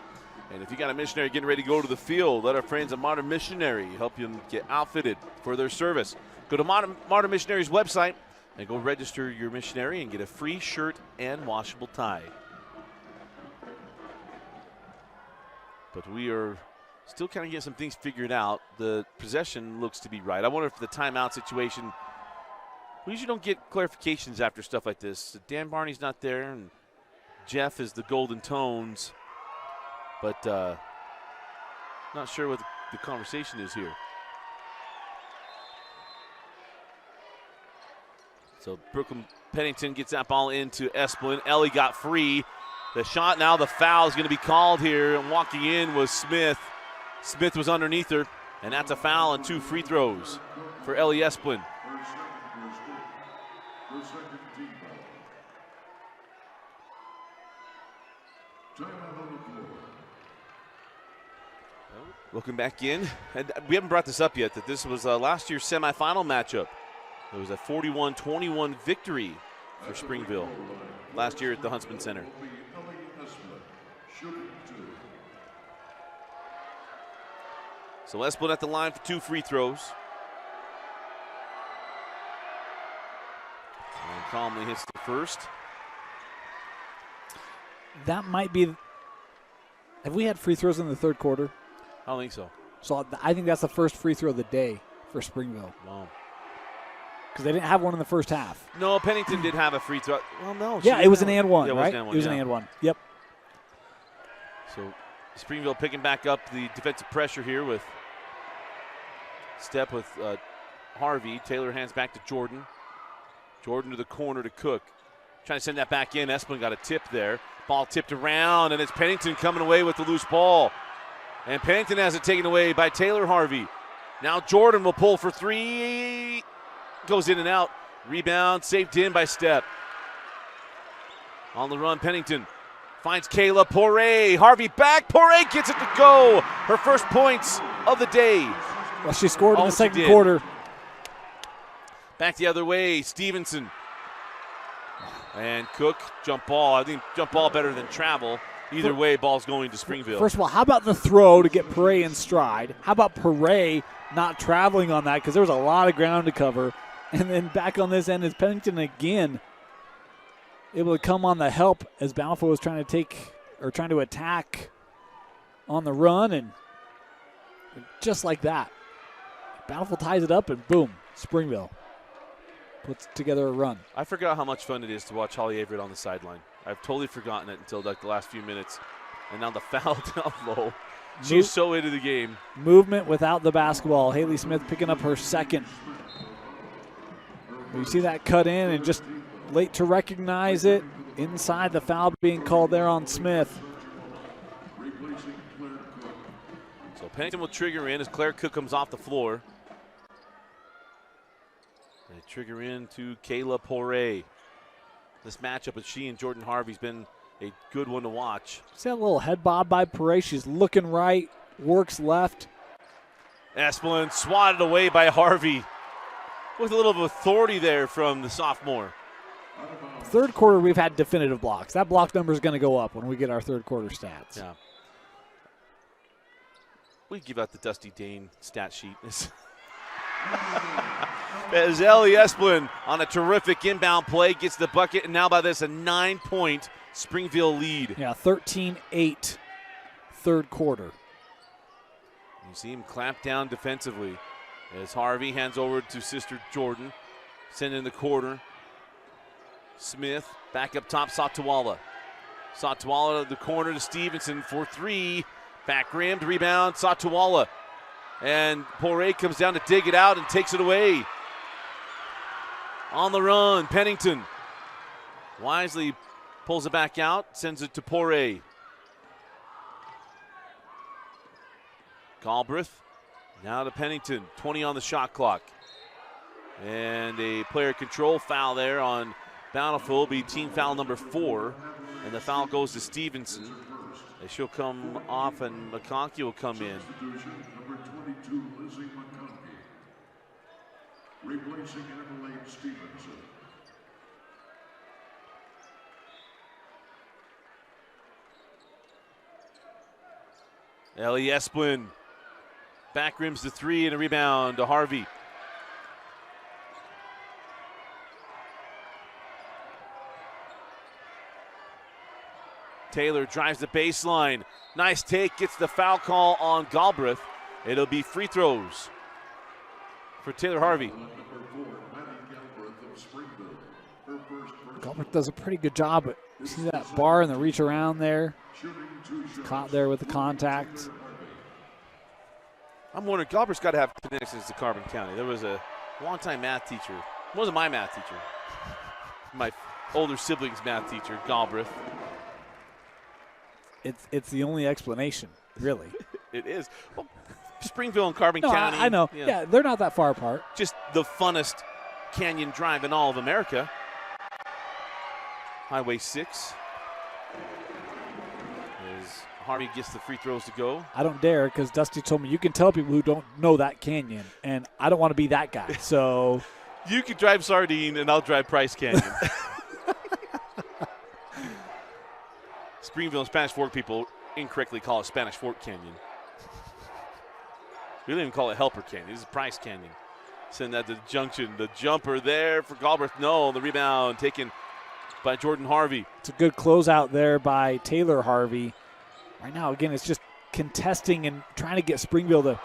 And if you got a missionary getting ready to go to the field, let our friends at Modern Missionary help you get outfitted for their service. Go to Modern Missionary's website and go register your missionary and get a free shirt and washable tie. But we are still kind of getting some things figured out. The possession looks to be right. I wonder if the timeout situation, we usually don't get clarifications after stuff like this. Dan Barney's not there, and Jeff is the Golden Tones. But not sure what the conversation is here. So Brooklyn Pennington gets that ball into Esplin. Ellie got free. The shot now, the foul is going to be called here. And walking in was Smith. Smith was underneath her. And that's a foul and 2 free throws for Ellie Esplin. Looking back in, and we haven't brought this up yet, that this was last year's semifinal matchup. It was a 41-21 victory for Springville last year at the Huntsman Center. So Esplin at the line for 2 free throws. And calmly hits the first.
That might be. Have we had free throws in the third quarter?
I don't think so.
So I think that's the first free throw of the day for Springville.
Wow.
Because they didn't have one in the first half.
No, Pennington did have a free throw. Well, no.
Yeah, it was an and one,
yeah,
right?
It
was an and one. Yep.
So Springville picking back up the defensive pressure here with Step with Harvey. Taylor hands back to Jordan. Jordan to the corner to Cook. Trying to send that back in. Esplin got a tip there. Ball tipped around, and it's Pennington coming away with the loose ball. And Pennington has it taken away by Taylor Harvey. Now Jordan will pull for three. Goes in and out. Rebound saved in by Step. On the run, Pennington finds Kayla Poirier. Harvey back. Poirier gets it to go. Her first points of the day.
Well, she scored in the second quarter.
Back the other way, Stevenson. And Cook, jump ball. I think jump ball better than travel. Either way, ball's going to Springville.
First of all, how about the throw to get Poirier in stride? How about Poirier not traveling on that because there was a lot of ground to cover? And then back on this end is Pennington again, able to come on the help as Bountiful was trying to attack on the run, and just like that, Bountiful ties it up, and boom, Springville puts together a run.
I forgot how much fun it is to watch Holly Averett on the sideline. I've totally forgotten it until like the last few minutes. And now the foul down low. She's so into the game.
Movement without the basketball. Haley Smith picking up her second. You see that cut in and just late to recognize it. Inside, the foul being called there on Smith.
So Pennington will trigger in as Claire Cook comes off the floor. They trigger in to Kayla Poirier. This matchup with she and Jordan Harvey's been a good one to watch.
See that little head bob by Poirier? She's looking right, works left.
Esplin swatted away by Harvey with a little of authority there from the sophomore.
Third quarter, we've had definitive blocks. That block number is going to go up when we get our third quarter stats.
Yeah. We give out the Dusty Dane stat sheet. As Ellie Esplin on a terrific inbound play gets the bucket, and now by this a 9-point Springville lead.
Yeah, 13-8 third quarter.
You see him clamp down defensively as Harvey hands over to sister Jordan. Send in the quarter. Smith back up top, Satawala. Satawala to the corner to Stevenson for three. Back rimmed, rebound, Satawala. And Poirier comes down to dig it out and takes it away. On the run, Pennington. Wisely pulls it back out, sends it to Poirier. Galbraith now to Pennington, 20 on the shot clock. And a player control foul there on Bountiful will be team foul number 4. And the foul goes to Stevenson. And she'll come off and McConkey will come in.
Number 22, Lizzie McConkey. Replacing Adelaide Stevenson.
Ellie Esplin back rims the three and a rebound to Harvey. Taylor drives the baseline. Nice take, gets the foul call on Galbraith. It'll be free throws for Taylor Harvey.
Galbraith does a pretty good job. But you see that bar and the reach around there. Caught there with the contact.
I'm wondering, Galbraith's got to have connections to Carbon County. There was a longtime math teacher. It wasn't my math teacher. My older sibling's math teacher, Galbraith.
It's the only explanation, really.
It is. Well, Springville and Carbon
No,
County.
I know. Yeah, they're not that far apart.
Just the funnest canyon drive in all of America. Highway 6. As Harvey gets the free throws to go.
I don't dare, because Dusty told me you can tell people who don't know that canyon, and I don't want to be that guy. So
you can drive Sardine, and I'll drive Price Canyon. Springville and Spanish Fork people incorrectly call it Spanish Fork Canyon. We don't even call it Helper Canyon. This is Price Canyon. Send that to the junction. The jumper there for Galbraith. No, the rebound taken by Jordan Harvey.
It's a good closeout there by Taylor Harvey. Right now, again, it's just contesting and trying to get Springville to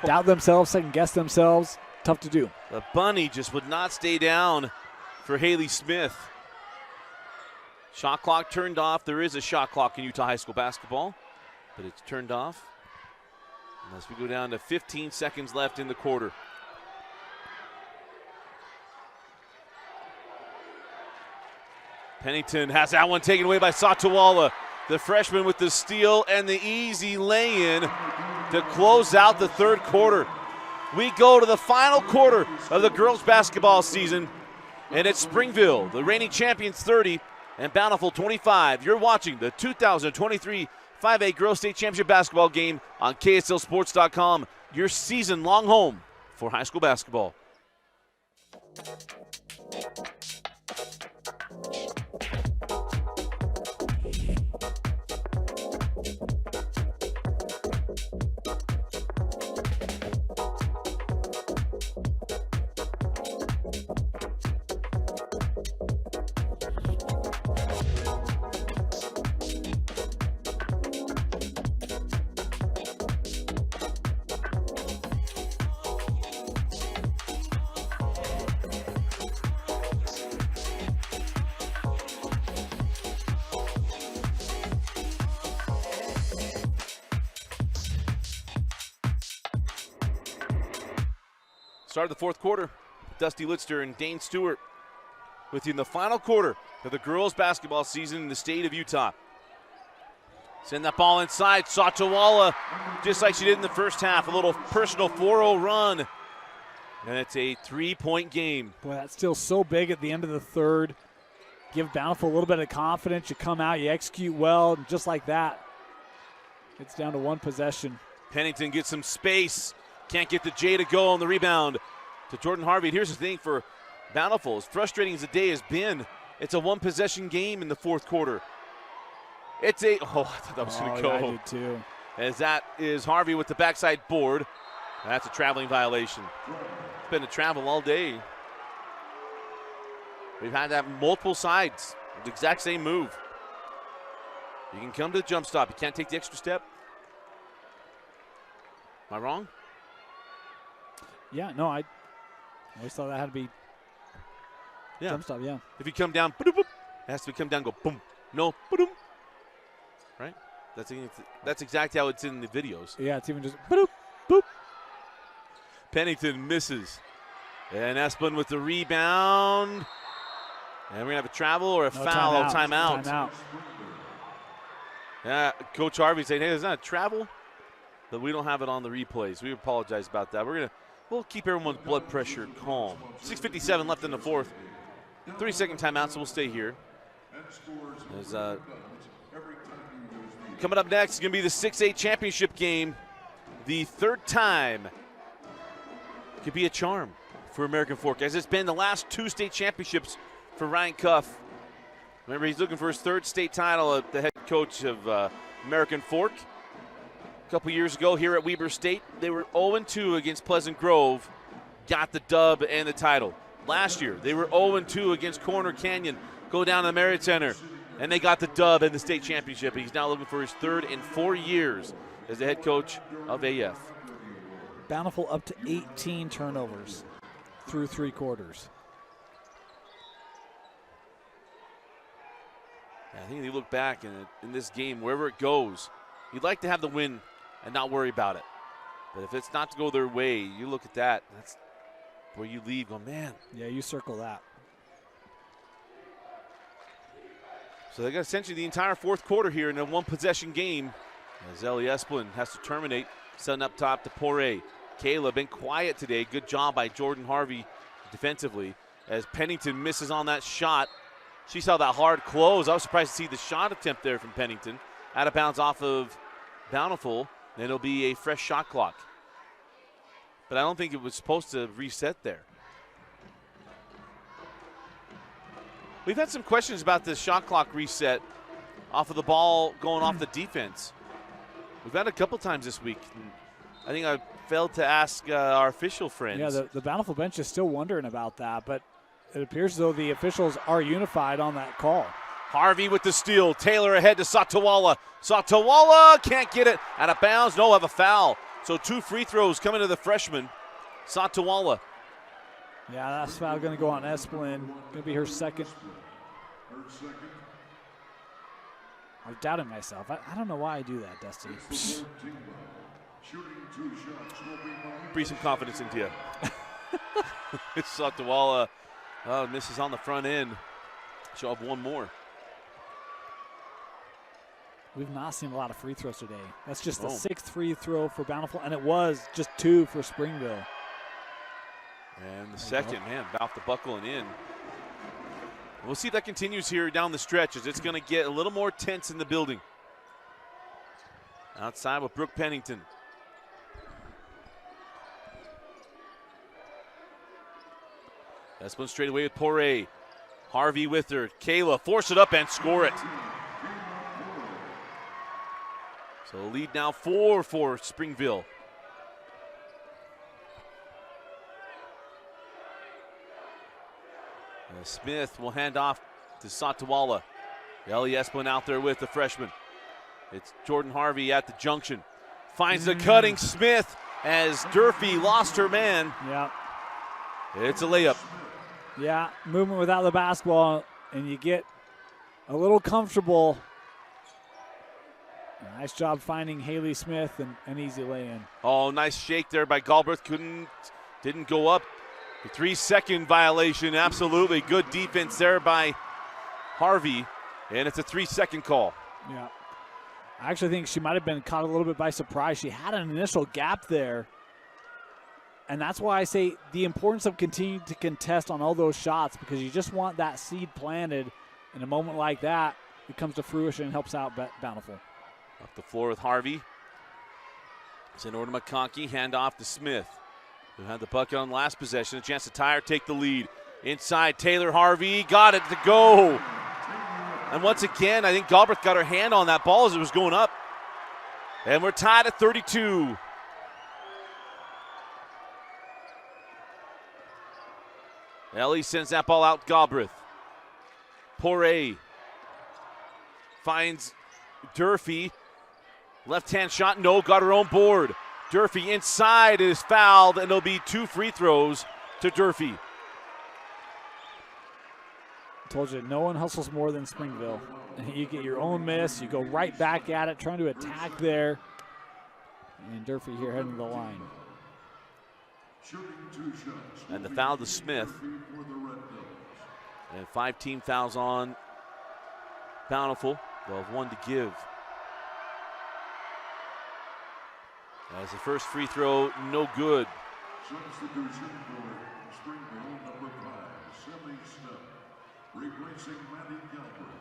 doubt themselves, second-guess themselves. Tough to do.
The bunny just would not stay down for Haley Smith. Shot clock turned off. There is a shot clock in Utah High School basketball, but it's turned off. Unless we go down to 15 seconds left in the quarter. Pennington has that one taken away by Satawala. The freshman with the steal and the easy lay-in to close out the third quarter. We go to the final quarter of the girls basketball season, and it's Springville, the reigning champions, 30, and Bountiful 25. You're watching the 2023 5A Girls State Championship basketball game on KSLSports.com, your season-long home for high school basketball. Start of the fourth quarter. Dusty Litster and Dane Stewart with you in the final quarter of the girls basketball season in the state of Utah. Send that ball inside. Satawala, just like she did in the first half, a little personal 4-0 run. And it's a 3-point game.
Boy, that's still so big at the end of the third. Give Bountiful a little bit of confidence. You come out, you execute well, and just like that, it's down to one possession.
Pennington gets some space. Can't get the J to go on the rebound to Jordan Harvey. And here's the thing for Bountiful, as frustrating as the day has been, it's a one-possession game in the fourth quarter. I thought that was going to go.
I did too.
As that is Harvey with the backside board. And that's a traveling violation. It's been a travel all day. We've had that multiple sides, the exact same move. You can come to the jump stop. You can't take the extra step. Am I wrong?
Yeah, no, I always thought that had to be jump stop, yeah.
If you come down, boop, it has to come down, go boom. No, boom. Right? That's exactly how it's in the videos.
Yeah, it's even just boop, boop.
Pennington misses. And Esplin with the rebound. And we're going to have a travel or a foul. Timeout.
Timeout.
Yeah, Coach Harvey saying, hey, there's not a travel, but we don't have it on the replays. We apologize about that. We'll keep everyone's blood pressure calm. 6:57 left in the fourth. 30-second timeout, so we'll stay here. Coming up next is going to be the 6A championship game. The third time could be a charm for American Fork, as it's been the last two state championships for Ryan Cuff. Remember, he's looking for his third state title at the head coach of American Fork. A couple years ago here at Weber State, they were 0-2 against Pleasant Grove, got the dub and the title. Last year, they were 0-2 against Corner Canyon, go down to the Marriott Center, and they got the dub and the state championship. He's now looking for his third in 4 years as the head coach of AF.
Bountiful up to 18 turnovers through three quarters.
I think you look back in this game, wherever it goes, you'd like to have the win and not worry about it. But if it's not to go their way, you look at that, that's where you leave going, man.
Yeah, you circle that.
So they got essentially the entire fourth quarter here in a one-possession game as Ellie Esplin has to terminate, sending up top to Poirier. Kayla been quiet today. Good job by Jordan Harvey defensively as Pennington misses on that shot. She saw that hard close. I was surprised to see the shot attempt there from Pennington. Out of bounds off of Bountiful. And it'll be a fresh shot clock. But I don't think it was supposed to reset there. We've had some questions about the shot clock reset off of the ball going off the defense. We've had a couple times this week. I think I failed to ask our official friends.
Yeah, the Bountiful bench is still wondering about that, but it appears as though the officials are unified on that call.
Harvey with the steal. Taylor ahead to Satawala. Satawala can't get it. Out of bounds. No, have a foul. So 2 free throws coming to the freshman, Satawala.
Yeah, that's foul going to go on Esplin. Going to be her second. I'm doubting myself. I don't know why I do that, Dusty.
Breathe some confidence into you. Satawala misses on the front end. She'll have one more.
We've not seen a lot of free throws today. That's just the
Oh.
6th free throw for Bountiful, and it was just 2 for Springville.
And the second, man, about to buckle and in. We'll see if that continues here down the stretch as it's going to get a little more tense in the building. Outside with Brooke Pennington. That's one straight away with Poirier. Harvey with her. Kayla force it up and score it. So lead now 4 for Springville. Smith will hand off to Satawala. Ellie Esplin out there with the freshman. It's Jordan Harvey at the junction. Finds the cutting Smith as Durfee lost her man.
Yeah.
It's a layup.
Yeah, movement without the basketball, and you get a little comfortable. Nice job finding Haley Smith and an easy lay-in.
Oh, nice shake there by Galbraith. Didn't go up. The 3-second violation, absolutely. Good defense there by Harvey, and it's a 3-second call.
Yeah. I actually think she might have been caught a little bit by surprise. She had an initial gap there, and that's why I say the importance of continuing to contest on all those shots, because you just want that seed planted. In a moment like that, it comes to fruition and helps out Bountiful.
Up the floor with Harvey. Send over to McConkey, hand off to Smith, who had the bucket on last possession. A chance to tie or take the lead. Inside, Taylor Harvey got it to go. And once again, I think Galbraith got her hand on that ball as it was going up. And we're tied at 32. Ellie sends that ball out, Galbraith. Poirier finds Durfee. Left-hand shot, no, got her own board. Durfee inside is fouled, and it'll be 2 free throws to Durfee.
Told you, no one hustles more than Springville. You get your own miss, you go right back at it, trying to attack there. And Durfee here heading to the line.
And the foul to Smith. And 5 team fouls on Bountiful. They'll have 1 to give. As the first free throw, no good.
Substitution for Springville, number 5, Sally Smith, replacing Maddie Galbraith.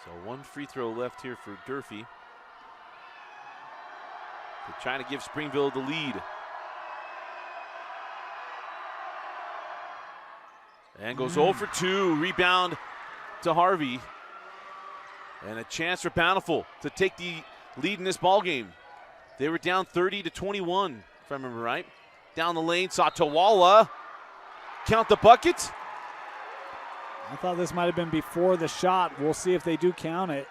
So 1 free throw left here for Durfee. They're trying to give Springville the lead. And goes 0 for 2. Rebound to Harvey. And a chance for Bountiful to take the lead in this ball game. They were down 30-21, if I remember right. Down the lane, Satawala. Count the bucket.
I thought this might have been before the shot. We'll see if they do count it.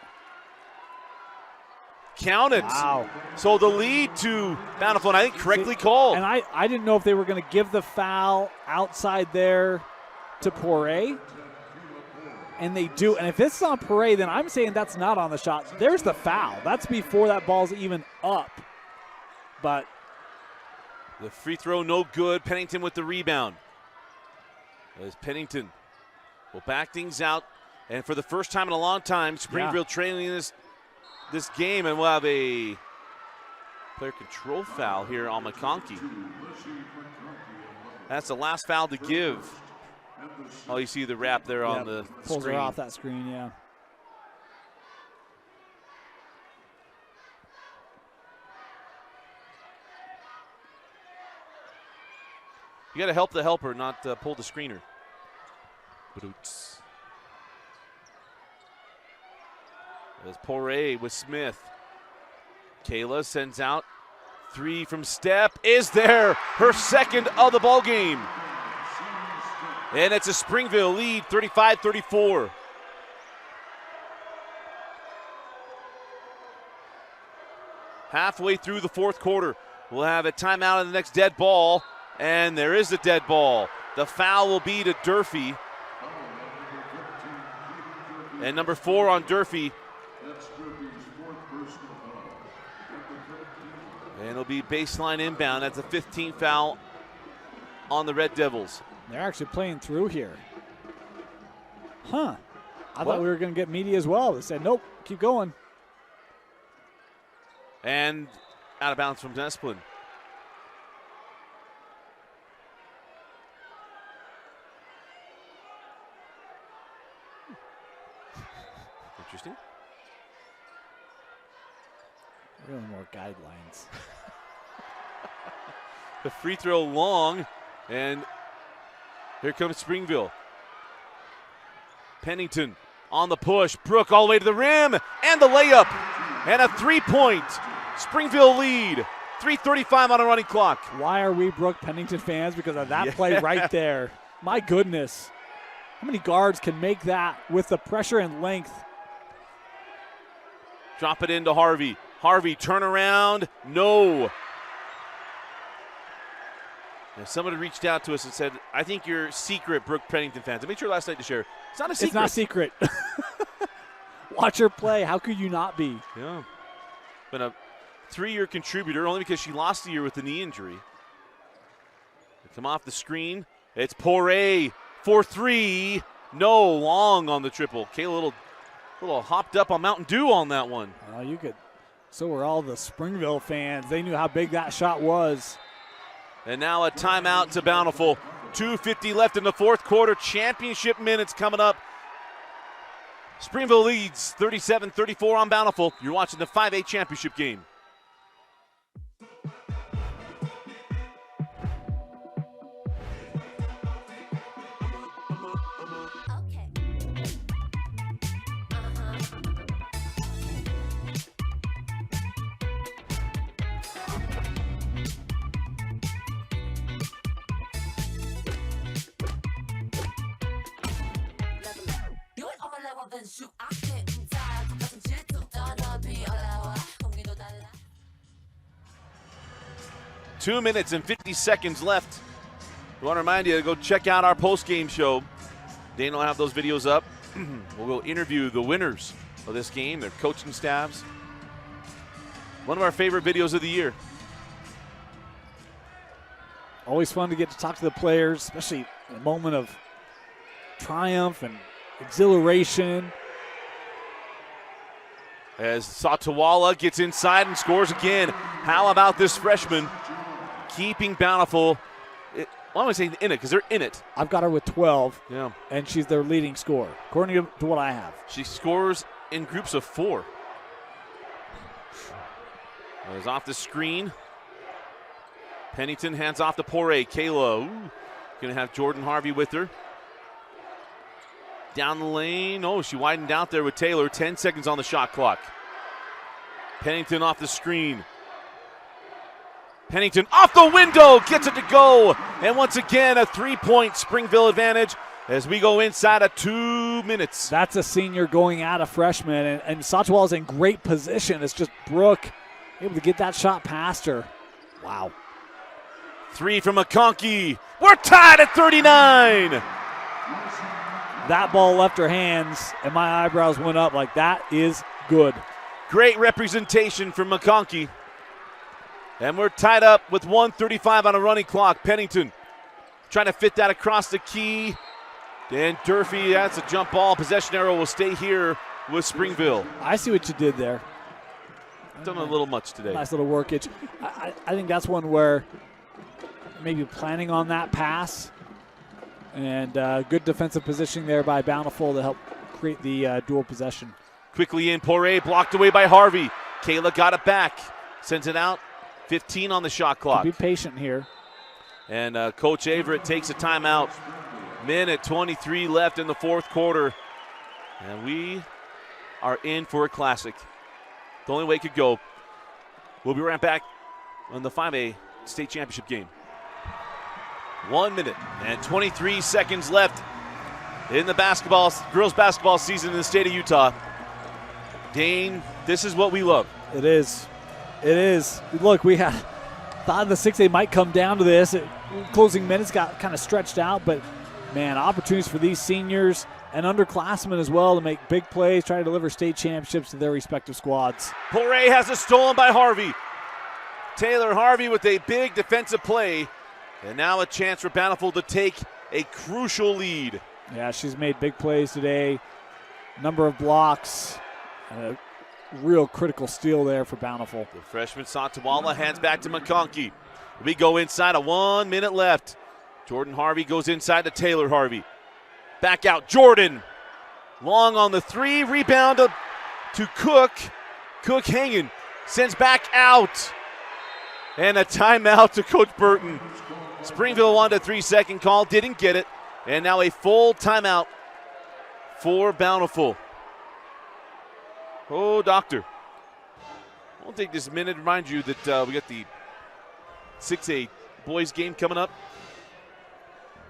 Count it.
Wow.
So the lead to Bountiful, and I think correctly called.
And I didn't know if they were going to give the foul outside there to Poirier. And they do. And if it's on Poirier, then I'm saying that's not on the shot. There's the foul. That's before that ball's even up. But
the free throw, no good. Pennington with the rebound. As Pennington will back things out. And for the first time in a long time, Springville trailing this game. And we'll have a player control foul here on McConkey. That's the last foul to give. Oh, you see the wrap there on the
pulls
screen.
her off that screen, yeah.
You got to help the helper, not pull the screener. There's Poirier with Smith. Kayla sends out 3 from step. Is there her second of the ball game? And it's a Springville lead, 35-34. Halfway through the fourth quarter, we'll have a timeout on the next dead ball, and there is a dead ball. The foul will be to Durfee. And number 4 on Durfee. And it'll be baseline inbound. That's a 15th foul on the Red Devils.
They're actually playing through here. Huh. I
What?
thought we were going to get media as well. They said, nope, keep going.
And out of bounds from Desplin. Interesting.
Really more guidelines.
The free throw long, and here comes Springville. Pennington on the push. Brooke all the way to the rim, and the layup, and a 3-point Springville lead. 3:35 on a running clock.
Why are we Brooke Pennington fans? Because of that play right there. My goodness. How many guards can make that with the pressure and length?
Drop it into Harvey. Harvey, turn around. No. Now, somebody reached out to us and said, I think you're secret Brooke Pennington fans. I made sure last night to share. It's not a secret.
It's not secret. Watch her play. How could you not be?
Yeah. Been a 3-year contributor, only because she lost a year with the knee injury. They come off the screen. It's Poirier for 3. No, long on the triple. Kayla a little hopped up on Mountain Dew on that one.
Well, you could. So were all the Springville fans. They knew how big that shot was.
And now a timeout to Bountiful. 2:50 left in the fourth quarter. Championship minutes coming up. Springville leads 37-34 on Bountiful. You're watching the 5A championship game.
슈 앞에 움자 똑같은 질투 떠너비 올라와 공기도 달라
2 minutes and 50 seconds left. We want to remind you to go check out our post-game show. Dana will have those videos up. We'll go interview the winners of this game, their coaching staffs. One of our favorite videos of the year.
Always fun to get to talk to the players, especially in a moment of triumph and exhilaration.
As Satawala gets inside and scores again. How about this freshman keeping Bountiful? I want to say in it because they're in it.
I've got her with 12,
Yeah.
and she's their leading scorer, according to what I have.
She scores in groups of 4. Is off the screen. Pennington hands off to Poirier. Kayla, going to have Jordan Harvey with her. Down the lane. Oh, she widened out there with Taylor. 10 seconds on the shot clock. Pennington off the screen. Pennington off the window. Gets it to go. And once again, a 3-point Springville advantage as we go inside of 2 minutes.
That's a senior going at a freshman, and Satchwell is in great position. It's just Brooke able to get that shot past her. Wow.
3 from McConkey. We're tied at 39.
That ball left her hands, and my eyebrows went up like that is good.
Great representation from McConkey. And we're tied up with 1:35 on a running clock. Pennington trying to fit that across the key. Dan Durfee, that's a jump ball. Possession arrow will stay here with Springville.
I see what you did there.
Done a little much today.
Nice little workage. I think that's one where maybe planning on that pass. And good defensive positioning there by Bountiful to help create the dual possession.
Quickly in, Poirier blocked away by Harvey. Kayla got it back. Sends it out. 15 on the shot clock.
Be patient here.
And Coach Averett takes a timeout. Minute 23 left in the fourth quarter. And we are in for a classic. The only way it could go. We'll be right back on the 5A state championship game. 1 minute and 23 seconds left in the girls basketball season in the state of Utah. Dane, this is what we love.
It is. It is. Look, we had thought the 6A might come down to this. Closing minutes got kind of stretched out, but man, opportunities for these seniors and underclassmen as well to make big plays, try to deliver state championships to their respective squads.
Poirier has it stolen by Harvey. Taylor Harvey with a big defensive play. And now a chance for Bountiful to take a crucial lead.
Yeah, she's made big plays today. Number of blocks. And a real critical steal there for Bountiful.
The freshman Satawala hands back to McConkey. We go inside, 1 minute left. Jordan Harvey goes inside to Taylor Harvey. Back out, Jordan. Long on the 3, rebound to Cook. Cook hanging, sends back out. And a timeout to Coach Burton. Springville wanted a 3-second call, didn't get it. And now a full timeout for Bountiful. Oh, doctor. I'll take this minute to remind you that we got the 6A boys game coming up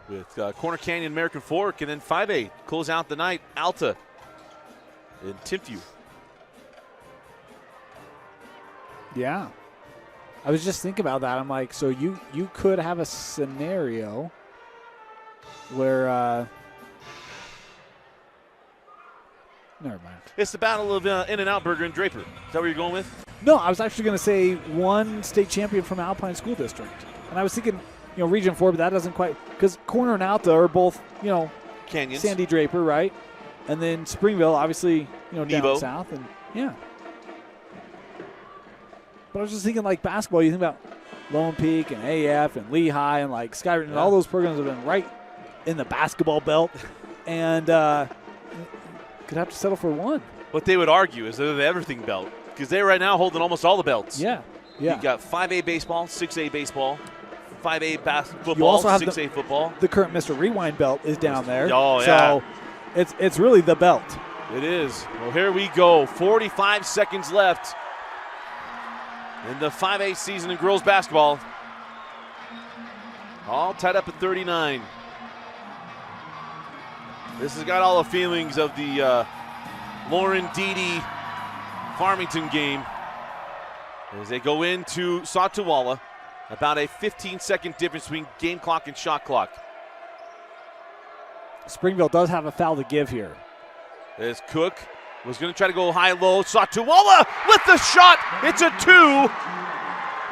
with Corner Canyon American Fork, and then 5A close out the night, Alta in Timpview.
Yeah. I was just thinking about that. I'm like, so you could have a scenario where never mind.
It's the battle of In-N-Out Burger and Draper. Is that what you're going with?
No, I was actually going to say one state champion from Alpine School District. And I was thinking, Region 4, but that doesn't quite, because Corner and Alta are both,
Canyons.
Sandy Draper, right? And then Springville, obviously, down
Nebo.
south. And yeah. But I was just thinking, like, basketball, you think about Lone Peak and AF and Lehigh and, like, Skyrim, and all those programs have been right in the basketball belt. And could have to settle for one.
What they would argue is they're the everything belt, because they're right now holding almost all the belts.
Yeah.
You got 5A baseball, 6A baseball, 5A football,
you also have
6A football.
The current Mr. Rewind belt is down there.
Oh, yeah.
So it's really the belt.
It is. Well, here we go. 45 seconds left in the 5A season in girls basketball. All tied up at 39. This has got all the feelings of the Lauren Deedy Farmington game as they go into Satawala. About a 15-second difference between game clock and shot clock.
Springville does have a foul to give here.
As Cook was going to try to go high-low. Satawala with the shot. It's a 2,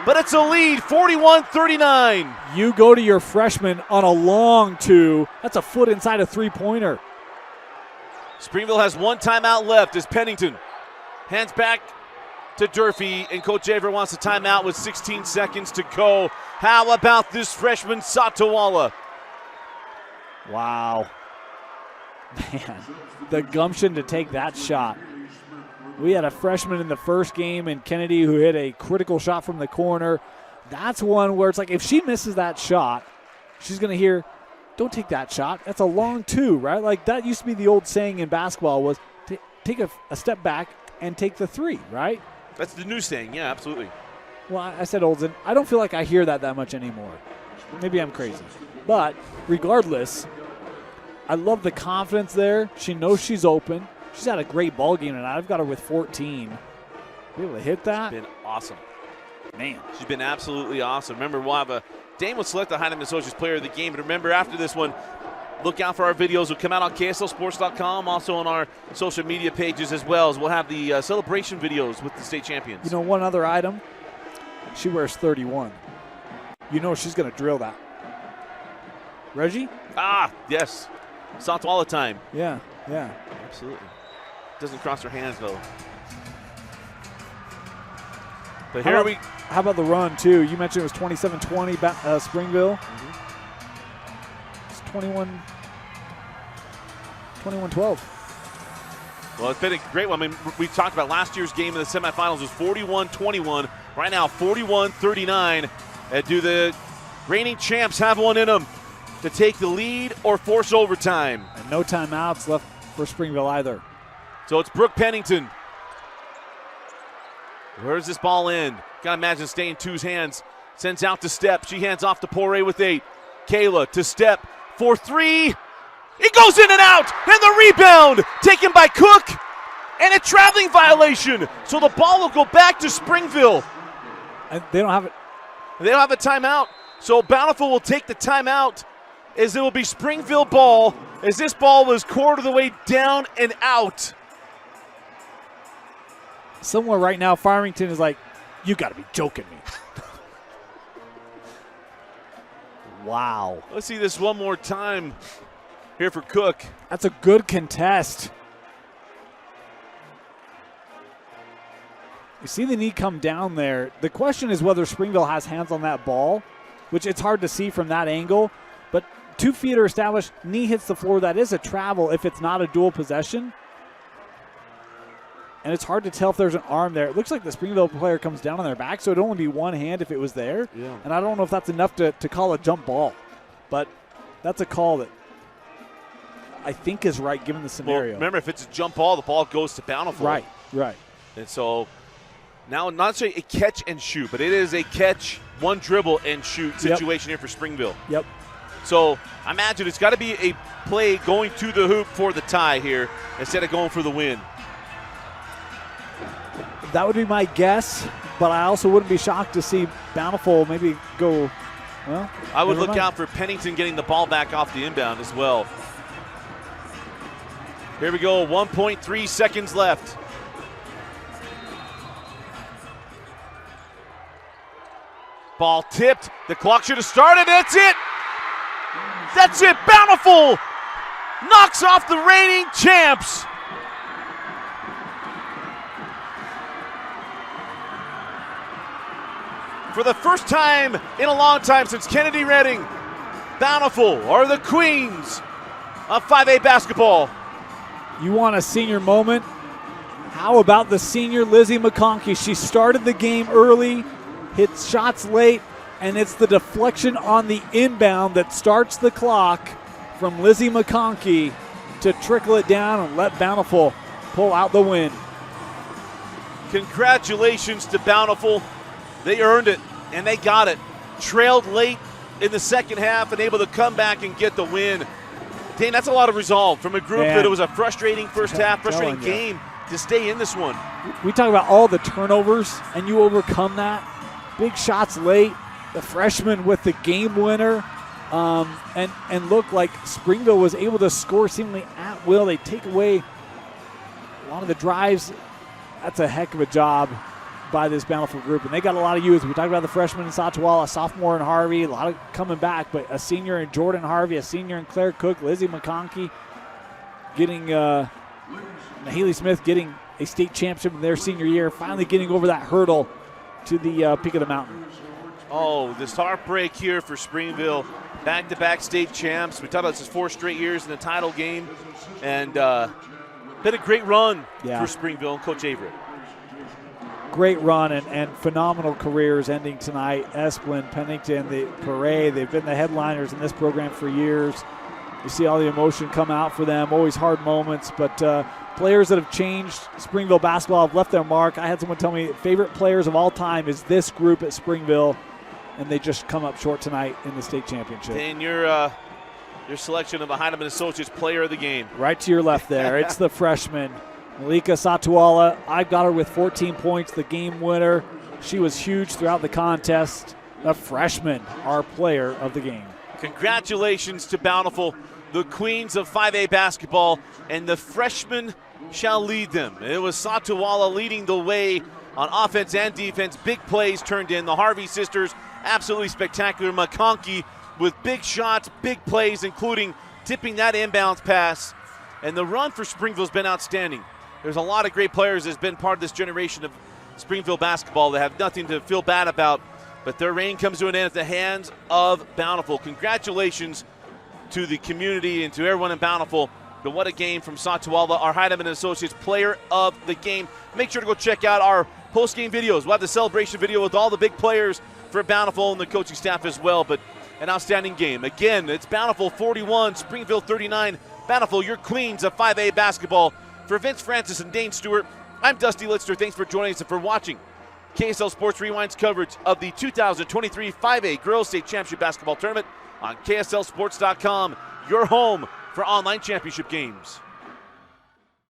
but it's a lead, 41-39.
You go to your freshman on a long 2. That's a foot inside a three-pointer.
Springville has one timeout left as Pennington hands back to Durfee, and Coach Aver wants a timeout with 16 seconds to go. How about this freshman Satawala?
Wow. Man, the gumption to take that shot. We had a freshman in the first game in Kennedy who hit a critical shot from the corner. That's one where it's like if she misses that shot, she's going to hear, don't take that shot. That's a long 2, right? Like that used to be the old saying in basketball was take a step back and take the 3, right?
That's the new saying, yeah, absolutely.
Well, I said Olsen. I don't feel like I hear that much anymore. Maybe I'm crazy. But regardless, I love the confidence there. She knows she's open. She's had a great ball game tonight. I've got her with 14. Be able to hit that?
She's been awesome.
Man.
She's been absolutely awesome. Remember, we'll have a Dane will select the Heinemann Associates Player of the Game. But remember, after this one, look out for our videos. Will come out on KSLSports.com, also on our social media pages as well, as we'll have the celebration videos with the state champions.
One other item. She wears 31. She's going to drill that. Reggie?
Yes. Satawala time.
Yeah.
Absolutely. Doesn't cross her hands, though. But
How about the run, too? You mentioned it was 27-20 Springville. It's 21-12.
Well, it's been a great one. I mean, we talked about last year's game in the semifinals was 41-21. Right now, 41-39. Do the reigning champs have one in them to take the lead or force overtime?
And no timeouts left for Springville either.
So it's Brooke Pennington. Where's this ball in? Gotta imagine staying two's hands. Sends out to Step. She hands off to Poirier with 8. Kayla to Step for 3. It goes in and out, and the rebound taken by Cook, and a traveling violation. So the ball will go back to Springville.
And they don't have it.
They don't have a timeout, so Bountiful will take the timeout as it will be Springville ball, as this ball was quarter of the way down and out.
Somewhere right now, Farmington is like, you got to be joking me. Wow.
Let's see this one more time here for Cook.
That's a good contest. You see the knee come down there. The question is whether Springville has hands on that ball, which it's hard to see from that angle. But 2 feet are established. Knee hits the floor. That is a travel if it's not a dual possession. And it's hard to tell if there's an arm there. It looks like the Springville player comes down on their back, so it'd only be one hand if it was there.
Yeah.
And I don't know if that's enough to call a jump ball. But that's a call that I think is right given the scenario.
Well, remember, if it's a jump ball, the ball goes to Bountiful.
Right.
And so now not necessarily a catch and shoot, but it is a catch, one dribble and shoot situation here for Springville.
Yep.
So I imagine it's got to be a play going to the hoop for the tie here instead of going for the win.
That would be my guess, but I also wouldn't be shocked to see Bountiful maybe go, well.
I would look out for Pennington getting the ball back off the inbound as well. Here we go, 1.3 seconds left. Ball tipped. The clock should have started. That's it. That's it. Bountiful knocks off the reigning champs. For the first time in a long time since Kennedy Redding, Bountiful are the queens of 5A basketball.
You want a senior moment? How about the senior Lizzie McConkey? She started the game early, hit shots late, and it's the deflection on the inbound that starts the clock from Lizzie McConkey to trickle it down and let Bountiful pull out the win.
Congratulations to Bountiful. They earned it, and they got it. Trailed late in the second half and able to come back and get the win. Dane, that's a lot of resolve from a group that it was a frustrating first half, frustrating game to stay in this one.
We talk about all the turnovers, and you overcome that. Big shots late. The freshman with the game winner. And look like Springville was able to score seemingly at will. They take away a lot of the drives. That's a heck of a job by this Bountiful group. And they got a lot of youth. We talked about the freshman in Satawala, a sophomore in Harvey, a lot of coming back, but a senior in Jordan Harvey, a senior in Claire Cook, Lizzie McConkey getting Haley Smith getting a state championship in their senior year, finally getting over that hurdle to the peak of the mountain.
Oh, this heartbreak here for Springville. Back-to-back state champs. We talked about this 4 straight years in the title game. And been a great run for Springville and Coach Avery.
Great run and phenomenal careers ending tonight. Esplin, Pennington, the Parade, they've been the headliners in this program for years. You see all the emotion come out for them, always hard moments, but players that have changed Springville basketball have left their mark. I had someone tell me favorite players of all time is this group at Springville, and they just come up short tonight in the state championship.
And your selection of a Heinemann Associates player of the game.
Right to your left there, it's the freshman, Malika Satawala. I got her with 14 points, the game winner. She was huge throughout the contest. The freshman, our player of the game.
Congratulations to Bountiful, the queens of 5A basketball, and the freshmen shall lead them. It was Satawala leading the way on offense and defense. Big plays turned in. The Harvey sisters, absolutely spectacular. McConkey with big shots, big plays, including tipping that inbounds pass. And the run for Springville's been outstanding. There's a lot of great players that's been part of this generation of Springville basketball that have nothing to feel bad about, but their reign comes to an end at the hands of Bountiful. Congratulations to the community and to everyone in Bountiful. But what a game from Satawala, our Heinemann Associates player of the game. Make sure to go check out our post-game videos. We'll have the celebration video with all the big players for Bountiful and the coaching staff as well. But an outstanding game. Again, it's Bountiful 41, Springville 39. Bountiful, your queens of 5A basketball. For Vince Francis and Dane Stewart, I'm Dusty Litzner. Thanks for joining us and for watching KSL Sports Rewind's coverage of the 2023 5A Girls State Championship Basketball Tournament on KSLSports.com, your home for online championship games.